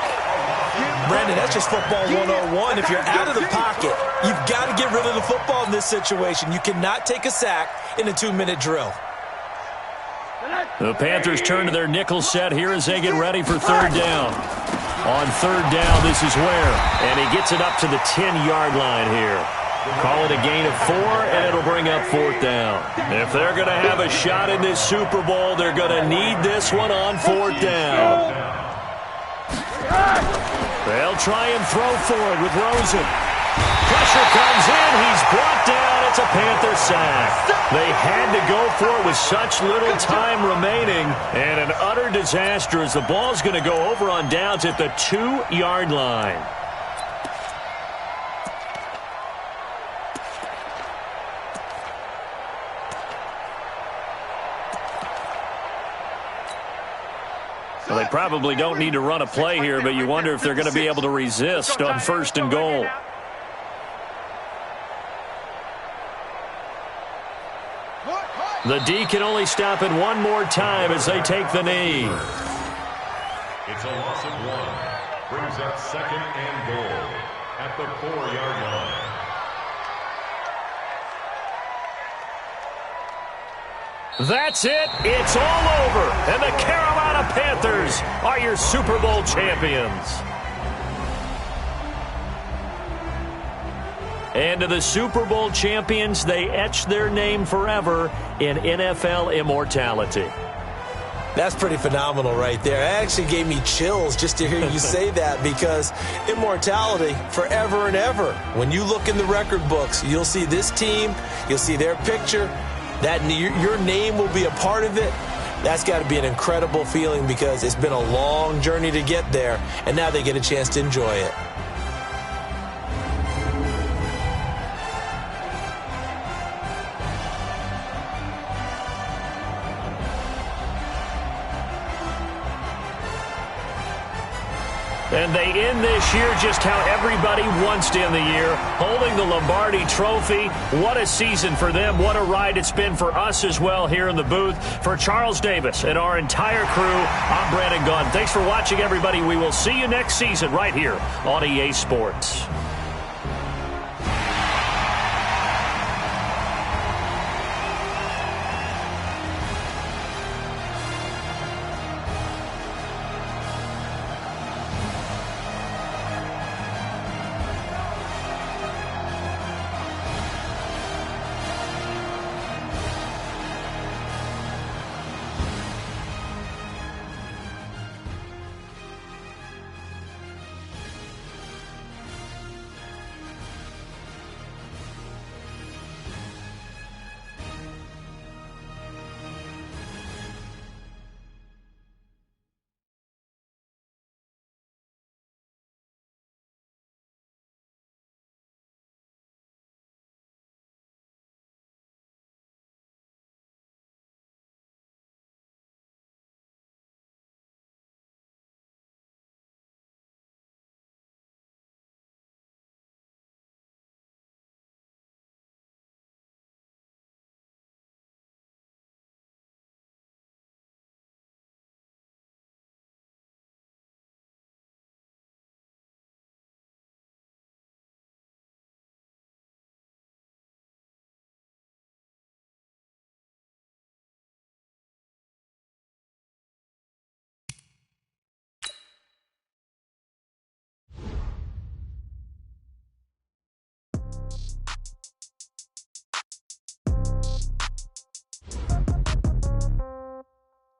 Brandon, that's just football 101. If you're out of the pocket, you've got to get rid of the football in this situation. You cannot take a sack in a 2-minute drill. The Panthers turn to their nickel set here as they get ready for 3rd down. On 3rd down, this is Ware, and he gets it up to the 10-yard line here. Call it a gain of 4, and it'll bring up 4th down. If they're going to have a shot in this Super Bowl, they're going to need this one on 4th down. They'll try and throw for it with Rosen. Pressure comes in. He's brought down. It's a Panther sack. They had to go for it with such little time remaining, and an utter disaster as the ball's going to go over on downs at the 2-yard line. Well, they probably don't need to run a play here, but you wonder if they're going to be able to resist on 1st and goal. The D can only stop it one more time as they take the knee. It's a loss of 1. Brings up 2nd and goal at the 4-yard line. That's it. It's all over. And the Carolina Panthers are your Super Bowl champions. And to the Super Bowl champions, they etch their name forever in NFL immortality. That's pretty phenomenal right there. It actually gave me chills just to hear you say that, because immortality forever and ever. When you look in the record books, you'll see this team, you'll see their picture. That your name will be a part of it. That's got to be an incredible feeling, because it's been a long journey to get there, and now they get a chance to enjoy it. And they end this year just how everybody wants to end the year, holding the Lombardi Trophy. What a season for them. What a ride it's been for us as well here in the booth. For Charles Davis and our entire crew, I'm Brandon Gaudin. Thanks for watching, everybody. We will see you next season right here on EA Sports.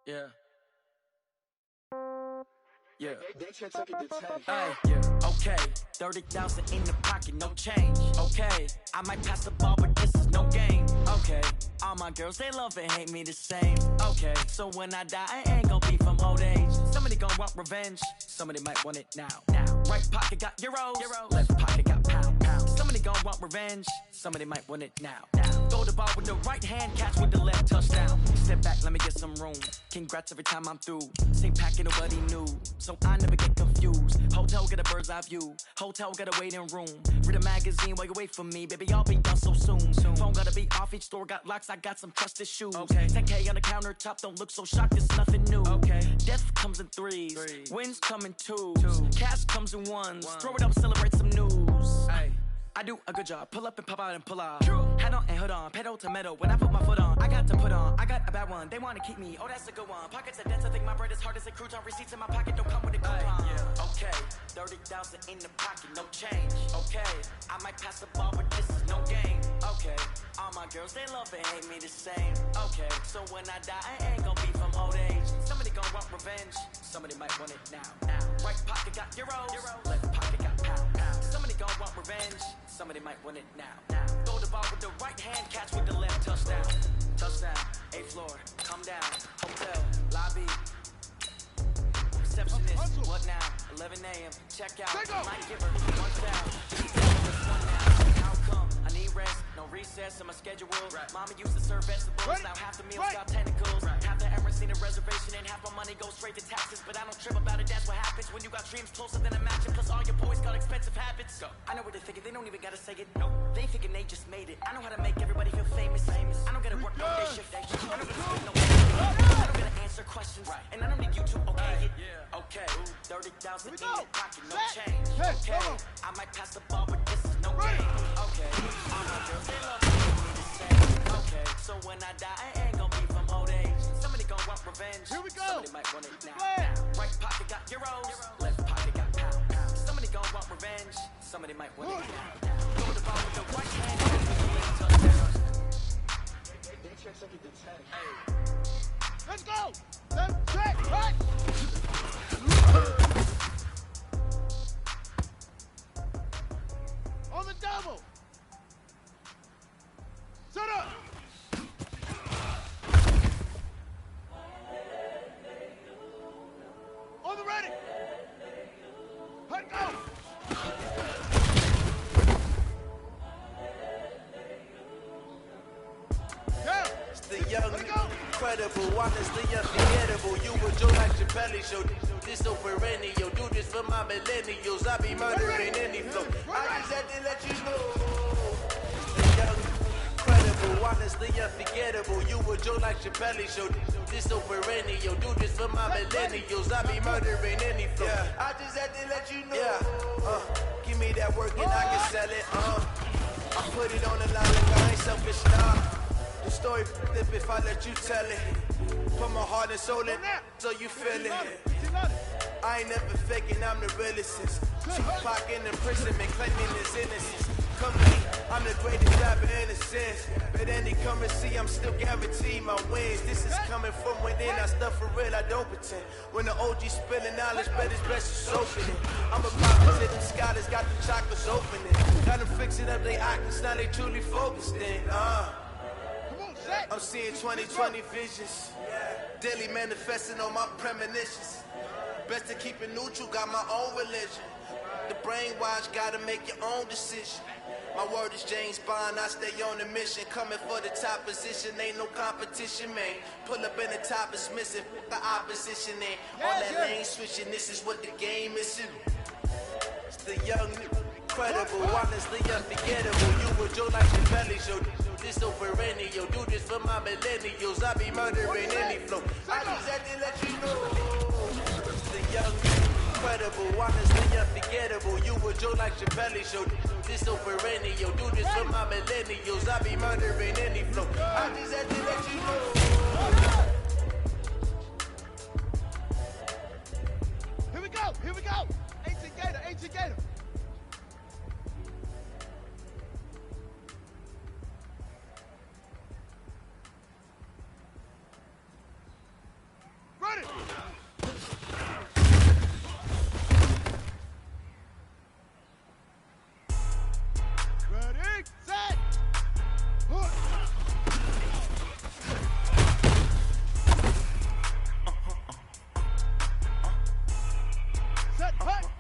Yeah. Yeah. Hey, yeah. Okay. 30,000 in the pocket, no change. Okay. I might pass the ball, but this is no game. Okay. All my girls, they love and hate me the same. Okay. So when I die, I ain't gon' be from old age. Somebody gon' want revenge. Somebody might want it now. Right pocket got euros. Left pocket got pounds. Somebody gon' want revenge. Somebody might want it now. Throw the ball with the right hand, catch with the left, touchdown. Step back, let me get some room. Congrats every time I'm through. Same packet, nobody knew, so I never get confused. Hotel get a bird's eye view. Hotel got a waiting room. Read a magazine while you wait for me, baby. I'll be done so soon. Phone gotta be off. Each store got locks. I got some trusted shoes. Okay. 10K on the countertop. Don't look so shocked. It's nothing new. Okay. Death comes in threes. Wins come in twos. Cash comes in ones. Throw it up, celebrate some news. Ay. I do a good job. Pull up and pop out and pull out. Hat on and hood on. Pedal to metal. When I put my foot on, I got to put on. I got a bad one. They want to keep me. Oh, that's a good one. Pockets are dense. I think my bread is hard as a crouton. Receipts in my pocket don't come with a coupon. Yeah. Okay. 30,000 in the pocket. No change. Okay. I might pass the ball, but this is no game. Okay. All my girls, they love and hate me the same. Okay. So when I die, I ain't gon' be from old age. Somebody gon' want revenge. Somebody might want it now. Right pocket got euros. Left pocket got pounds. Somebody gon' want revenge. Somebody might want it now. Throw the ball with the right hand, catch with the left, touchdown. Touchdown, 8th floor, come down. Hotel, lobby. Receptionist, what now? 11 a.m., check out. Might give her one down. How come? I need rest, no recess in my schedule. Mama used to serve vegetables, now half the meals got tentacles. Half the ever seen a reservation and half my money goes straight to taxes. But I don't trip about it, that's what happens when you got dreams closer than a match. Plus all your boys got expensive habits. I know what they're thinking, they don't even gotta say it. Nope. They thinking they just made it. I know how to make everybody feel famous. I don't gotta work no day shift. I don't gotta spend no I don't gotta answer questions. And I don't need you to okay it. Okay. 30,000 in your pocket, no change. Okay. I might pass the ball, but this is no game. Okay. All my girls, they love me the same. Okay. So when I die, I ain't gon' be from old age. Somebody gon' want revenge. Here we go. Somebody might want it now. Right pocket got euros. Left pocket got pounds. Somebody gon' want revenge. Somebody might want it now. Throw the ball with the right hand. Let's go. Let's check. Right. On the double. Set up. On the ready. Let go. Down. It's the young, incredible, honestly unforgettable. You would Joe like Chappelle show. This so perennial. Do this for my millennials. I be murdering any flow. I just had to let you know. It's the young, incredible, honestly unforgettable. You would Joe like Chappelle show. This so perennial. Do this for my millennials. I be murdering any flow. I just had to let you know. Give me that work and I can sell it. I put it on the line like I ain't selfish now. The story flip if I let you tell it. Put my heart and soul in so you feel it. I ain't never faking, I'm the realest. Tupac in imprisonment, claiming his innocence. Come to me, I'm the greatest rapper in a sense. But any currency, I'm still guaranteed my wins. This is coming from within, I stuff for real, I don't pretend. When the OG spilling knowledge, bet it's best to soak in it. I'm a prophet to them scholars, got the chakras opening. Got them fixing up they octaves, now they truly focused in. I'm seeing 2020 visions. Daily manifesting on my premonitions. Best to keep it neutral, got my own religion. The brainwash, gotta make your own decision. My word is James Bond, I stay on the mission. Coming for the top position, ain't no competition, man. Pull up in the top is missing, the opposition ain't. All that lane switching, this is what the game is. It's the young, incredible, honestly unforgettable. You would Joe like Chappelle show. This so perennial, do this for my millennials. I be murdering any flow. I just had to let you know. It's the young, incredible, honestly unforgettable. You would Joe like Chappelle show. This so perennial, do this for my millennials. I be murdering any flow. I just had to let you know. Here we go. Here we go. 18 Gator. 18 Gator.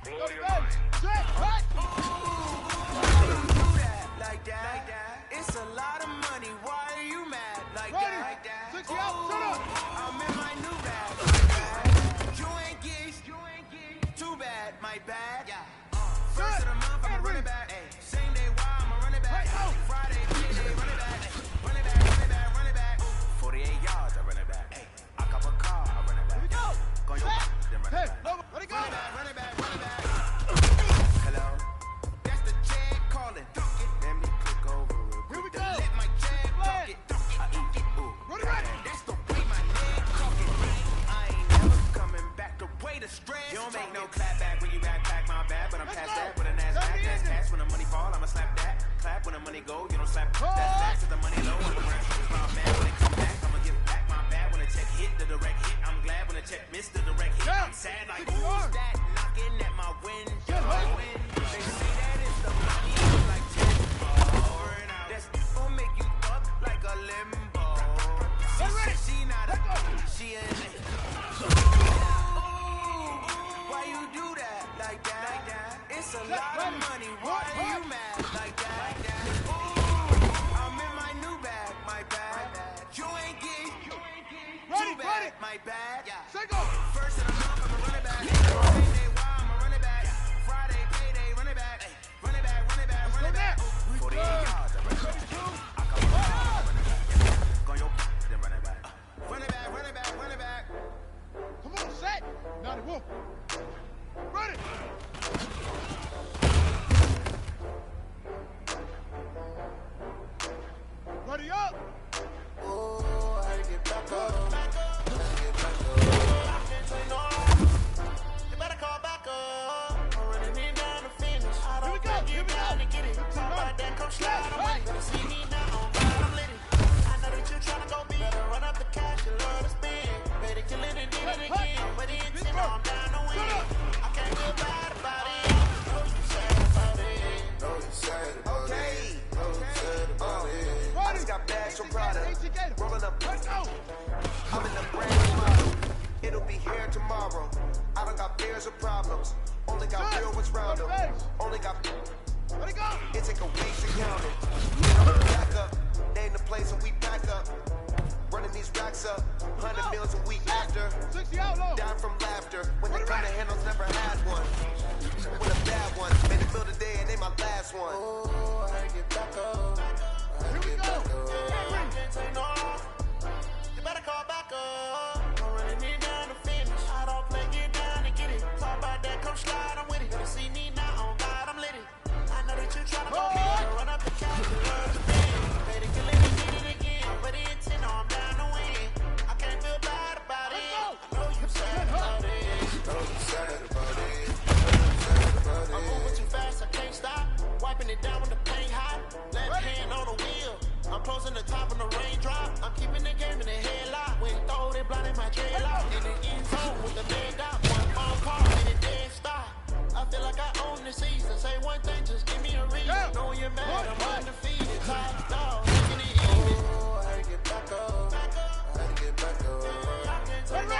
Blow your mind. Like that. It's a lot of money. Why are you mad? Like that. 60 out. Shut up. I'm in my new bag. You ain't geeks. Too bad. My bad. First of the month, I'ma run it back. Same day, why I'ma run it back. Friday, Friday, run it back. Run it back. 48 yards, I run it back. I cop a car, I run it back. Here we go. Go your then run it back. Let it go. Run it back. Hello. That's the jag calling. Let me click over real quick. Here we go. Let my jag talk it. I eat it. Ooh. Ready. That's the way my leg talking. I ain't never coming back. The way the stress. You don't make no clap back when you backpack my bad, but I'm past that with a NASDAQ. That's cash when the money fall, I'ma slap that. Clap when the money go, you don't slap. That's back to the money low. I'm around shoes, my bad. When it come back, I'ma give back my bad. When the check hit, the direct hit. I'm glad when the check missed the direct hit. I'm sad like who's that knocking at my window? They say that it's the money, like 10 more. That's gonna make you fuck like a limbo. She not a, she a. Why you do that like that? It's a lot of money. Why are you mad like that? I'm in my new bag, my bag. You ain't geek. Too bad, my bad. First of the month, I'ma run it back. Payday, why I'ma run it back. Friday, payday, run it back. Run it back. 48 yards, I run it back. I come on, I run it back. Go your then run it back. Run it back. Come on, set. Naughty wolf. Ready. Ready up. Oh, I get back up. You better call back up. I'm running in down the finish. I don't think you down to get it. Talk about that, come slide. I'm gonna see me now. I'm lit. I know that you're trying to go big. Better run up the cash, you love to spend. Better kill it and did it again. But the intent, I'm down to win. I can't feel bad about it. Know you sad about it. Okay. I just got bags from Prada. Rolling up. I'm in the brand new model. It'll be here tomorrow. I don't got fears or problems. Only got real ones round them. Only got. Let it go. It take a week to count it. Back up. Name the place and we pack up. Running these racks up. 100 meals a week after. 60 out low. Down from laughter. When they come to handles, never had one. When a bad one. Made it feel today and they my last one. Oh, I get back up. Here we go. I can't say no. You better call back up. I'm running in down the finish. I don't play, get down and get it. Talk about that, come slide, I'm with it. Better see me now, on God, I'm lit it. I know that you're trying to go big. Run up the cash, you love to spend. Better kill it and get it again. But the intent, I'm down to win. I can't feel bad about it. I know you sad about it. I'm moving too fast, I can't stop. Wiping it down when the paint hot. Left hand on the wheel. I'm closing the top when the raindrop. I'm keeping the game in the headlock. When throw it, blinding my dreadlock. In the end zone with the man dot. One phone call and it dead stop. I feel like I own the season. Say one thing, just give me a reason. Know you're mad, I'm undefeated. Top dog, taking it easy. Oh, I had to get back up. I had to get back up. I can't take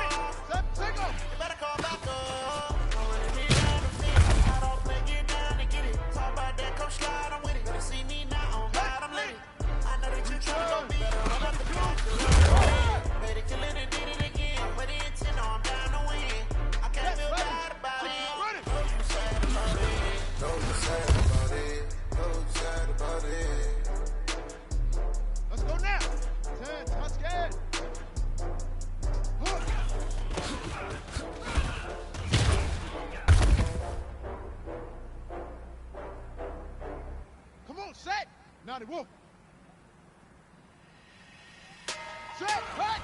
off. You better call back up. I'm running in down the finish. I don't play, get down and get it. Talk about that, come slide, I'm with it. Better see me now, on God, I'm lit. I know that you're trying to go big. Run up the cash, you love to win. Better kill it and did it again. But the intent, I'm down to win. I can't feel bad about it. Know you sad about it. Know you sad about it. Know you sad about it. Let's go now. 10, I'm scared. Come on, set. Naughty wolf. Set, back.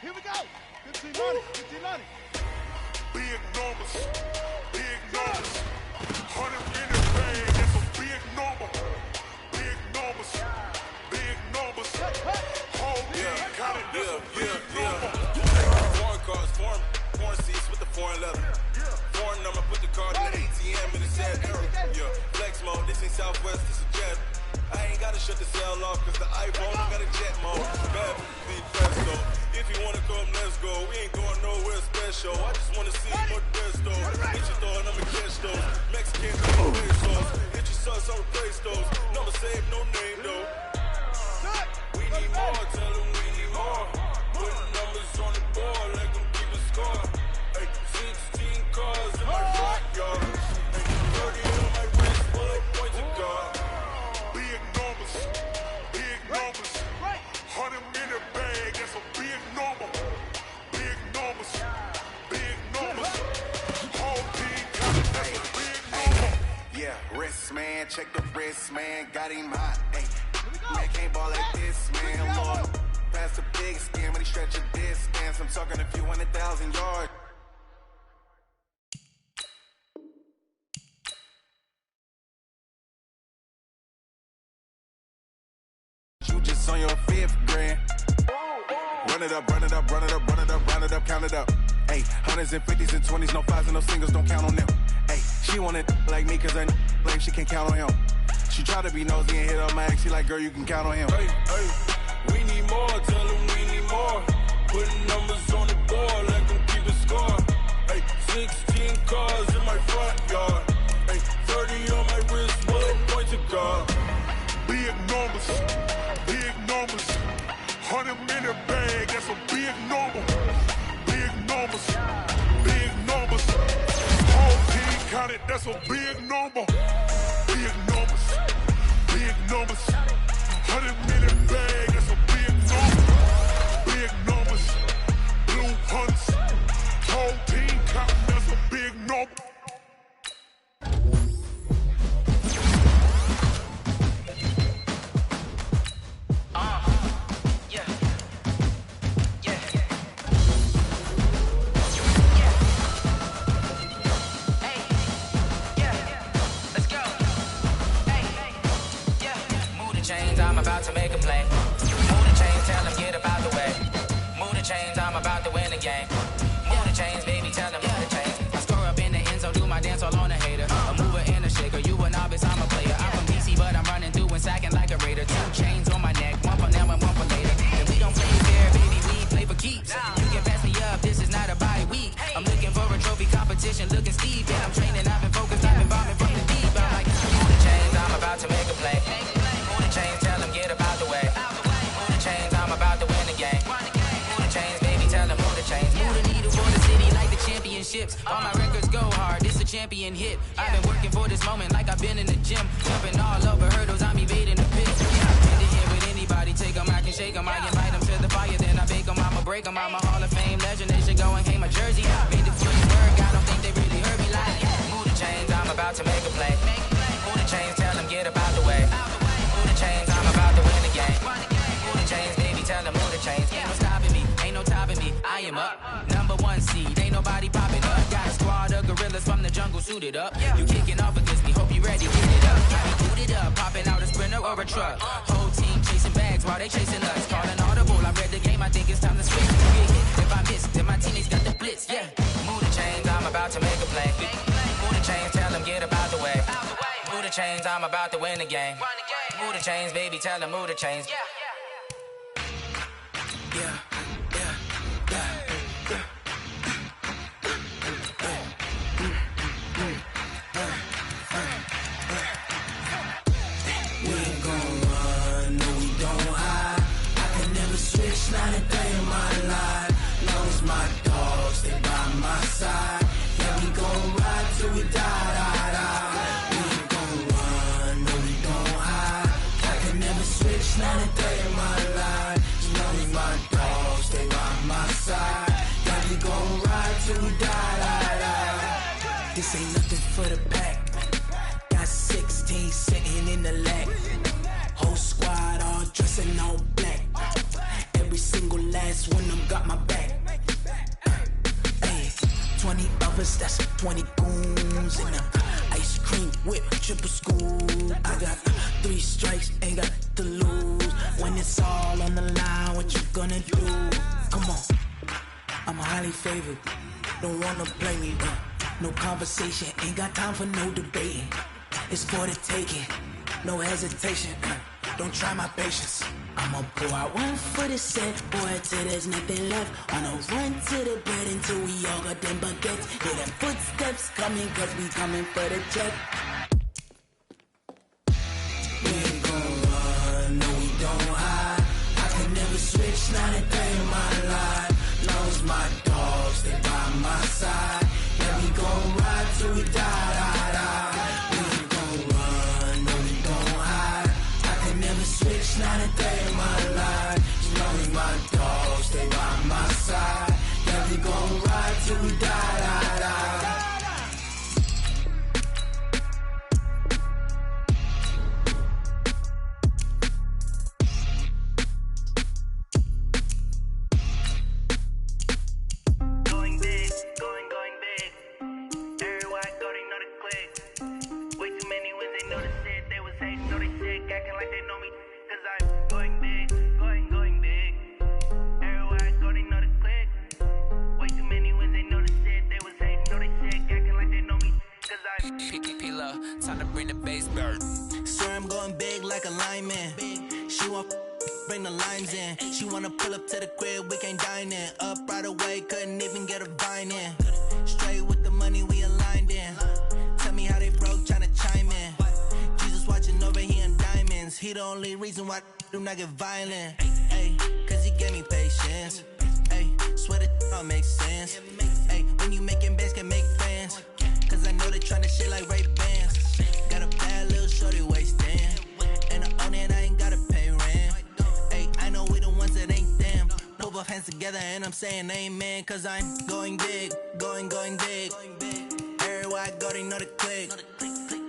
Here we go. 15 Lonnie. Big numbers. 100 in the bag, that's a big number. Big numbers. Whole team got it, that's a big number. Foreign cars, foreign seats with the foreign leather. Foreign number, put the card in the ATM in the sad era. Yeah, flex mode, this ain't Southwest, this is Jet. I ain't gotta shut the cell off, cause the iPhone don't got a jet mode. Bad beat presto. If you wanna come, let's go. We ain't going nowhere special. I just wanna see more desto. Hit your throw and I'ma catch those. Mexican pesos. Hit your sus, I'll replace those. Number saved, no name though. We need more, tell them we need more. Putting numbers on the board, let them keep a score. Hey, 16 cars in my front yard. Hey, 30 on my wrist, bullet points of God. Big numbers, 100 in the bag, that's a big number. Big numbers, whole team counting, that's a big number. Yeah, wrist man, check the wrist man, got him hot. Hey, man can't ball like this, man. Lord, pass the big skin when he stretch a distance. I'm talking a few 100,000 yards. You just on your 5th grand. Run it up, run it up, run it up, run it up, run it up, count it up. Hey, hundreds and 50s and 20s, no 5s and no singles, don't count on them. Hey, she want it like me, cause I like she can't count on him. She try to be nosy and hit up my ex, she like, girl, you can count on him. Hey, we need more, tell them we need more. Putting numbers on the board, let them keep a score. Hey, 16 cars in my front yard. Hey, 30 on my wrist, bullet points of God. Big numbers, 100 in the bag, that's a big number. Big numbers, whole team counted, that's a big number. Big numbers, 100 in the bag, that's a big number. Big numbers, blue hunts, whole team counting, that's a big number. I'm about to make a play. Move the chains, tell them get about the way. Move the chains, I'm about to win the game. Move the chains, baby, tell them move the chains. I score up in the end zone, do my dance all on a hater. A mover and a shaker, you a novice, I'm a player. I'm from DC, but I'm running through and sacking like a raider. 2 chains on my neck, one for now and one for later. And we don't play fair, baby, we play for keeps. You can pass me up, this is not a bye week. I'm looking for a trophy competition, looking steep. And I'm training, I've been focused, I've been bombing from the deep. I'm like, move the chains, I'm about to make a play. Move the chains, tell them get about the way. Move the chains, I'm about to win the game. Move the chains, baby, tell them move the chains. Move the needle for the city like the championships. All my records go hard, it's a champion hit. I've been working for this moment like I've been in the gym. Jumping all over hurdles, I'm evading the pit. In the end with anybody, take them, I can shake them. I invite them to the fire, then I bake them. I'ma break them, I'm a Hall of Fame legend. They should go and hang my jersey. Made the foot work, I don't think they really heard me like. Move the chains, I'm about to make a play. Move the chains, tell them get about the way. Move the chains, I'm about to win the game. Move the chains, baby, tell them move the chains. Ain't no stopping me, ain't no topping me. I am up, #1 seed, ain't nobody popping up. Got a squad of gorillas from the jungle suited up. You kicking off against me, hope you ready, get it up. Got me booted up, popping out a sprinter or a truck. Whole team chasing bags while they chasing us. Calling audible, I read the game, I think it's time to switch. Get hit, if I miss, then my teammates got the blitz, yeah. Move the chains, I'm about to make a play. Move the chains, tell them get about the way. Move the chains, I'm about to win the game. Move the chains, baby, tell them move the chains. Yeah. We ain't gon' run, no we don't hide. I can never switch, not a day in my life. Long as my dogs stay by my side. Yeah, we gon' ride till we die. We ain't gon' run, no we don't hide. I can never switch, not a day in my life. As long as my dogs stay by my side. Yeah, we gon' ride till we die. This ain't nothing for the pack. Got 16 sitting in the lag. Whole squad all dressing all black. Every single last one of them got my back. Hey, 20 of us, that's 20 goons in the ice cream whip, triple scoop. I got 3 strikes, ain't got to lose. When it's all on the line, what you gonna do? Come on, I'm highly favored. Don't wanna play me, no conversation, ain't got time for no debating. It's for the taking, no hesitation. don't try my patience. I'ma pour out one for the set, boy, till there's nothing left. On a run to the bread until we all got them baguettes. Hear them footsteps coming, cause we coming for the check. We ain't gon' run, no we don't hide. I can never switch, not a day in my life. Long as my dogs, stay by my side. Yeah, we gon' ride till we die, die, die. We ain't gon' run, no we don't hide. I can never switch, not a day in my life. As long as my dogs stay by my side. Yeah, we gon' ride till we die, die, die. Time to bring the bass bird. Swear I'm going big like a lineman. She want bring the limes in. She wanna pull up to the crib, we can't dine in. Up right away, couldn't even get a vine in. Straight with the money we aligned in. Tell me how they broke, tryna chime in. Jesus watching over here in diamonds. He the only reason why I do not get violent. Ay, cause he gave me patience. Ay, swear that all makes sense. Ay, when you making bands can make fans. Cause I know they tryna shit like Ray-Bans. Got a bad little shorty wasting. And I own it, I ain't gotta pay rent. Ay, I know we the ones that ain't them. Put both hands together and I'm saying amen. Cause I'm going big, going big. Everywhere I go, they know the click.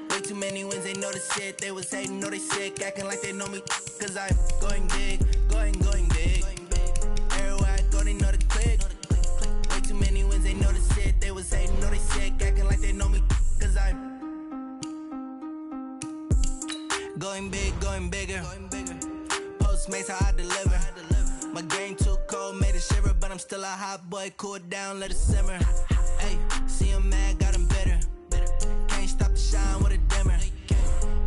Way too many wins, they know the shit. They was hating, know they sick, acting like they know me. Cause I'm going big, going big. Everywhere I go, they know the click. Way too many wins, they know the shit. They was hating, know they sick, acting like they know me. Cause I'm going big, going bigger. Postmates, how I deliver. My game too cold, made it shiver. But I'm still a hot boy, cool it down, let it simmer. Hey, see him mad, got him bitter. Can't stop the shine with a dimmer.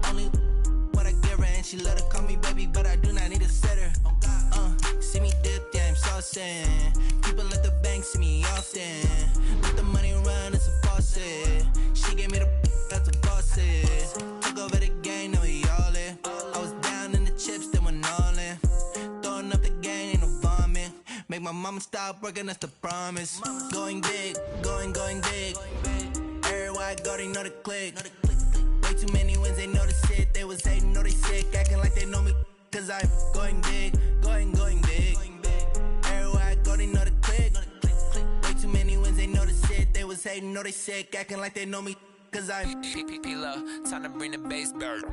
Only what I give her, and she let her call me baby, but I do not need a sitter. See me dip, yeah, I'm saucing. People at the bank see me often. Let the money run, it's a faucet. She gave me the that's a faucet. Took over the game, now we all in. I was down in the chips, then went all in. Throwing up the game, ain't no vomit. Make my mama stop working, that's the promise. Going big, going big. Everywhere I go, they know the click. Way too many wins, they know the shit. They was hating, know they sick, acting like they know me. Cause I'm going big, going big. Everywhere I go, they know the click. Way too many wins, they know the shit. They was hating, know they sick, acting like they know me. Cause I'm P-P-P-Love, time to bring the bass bird.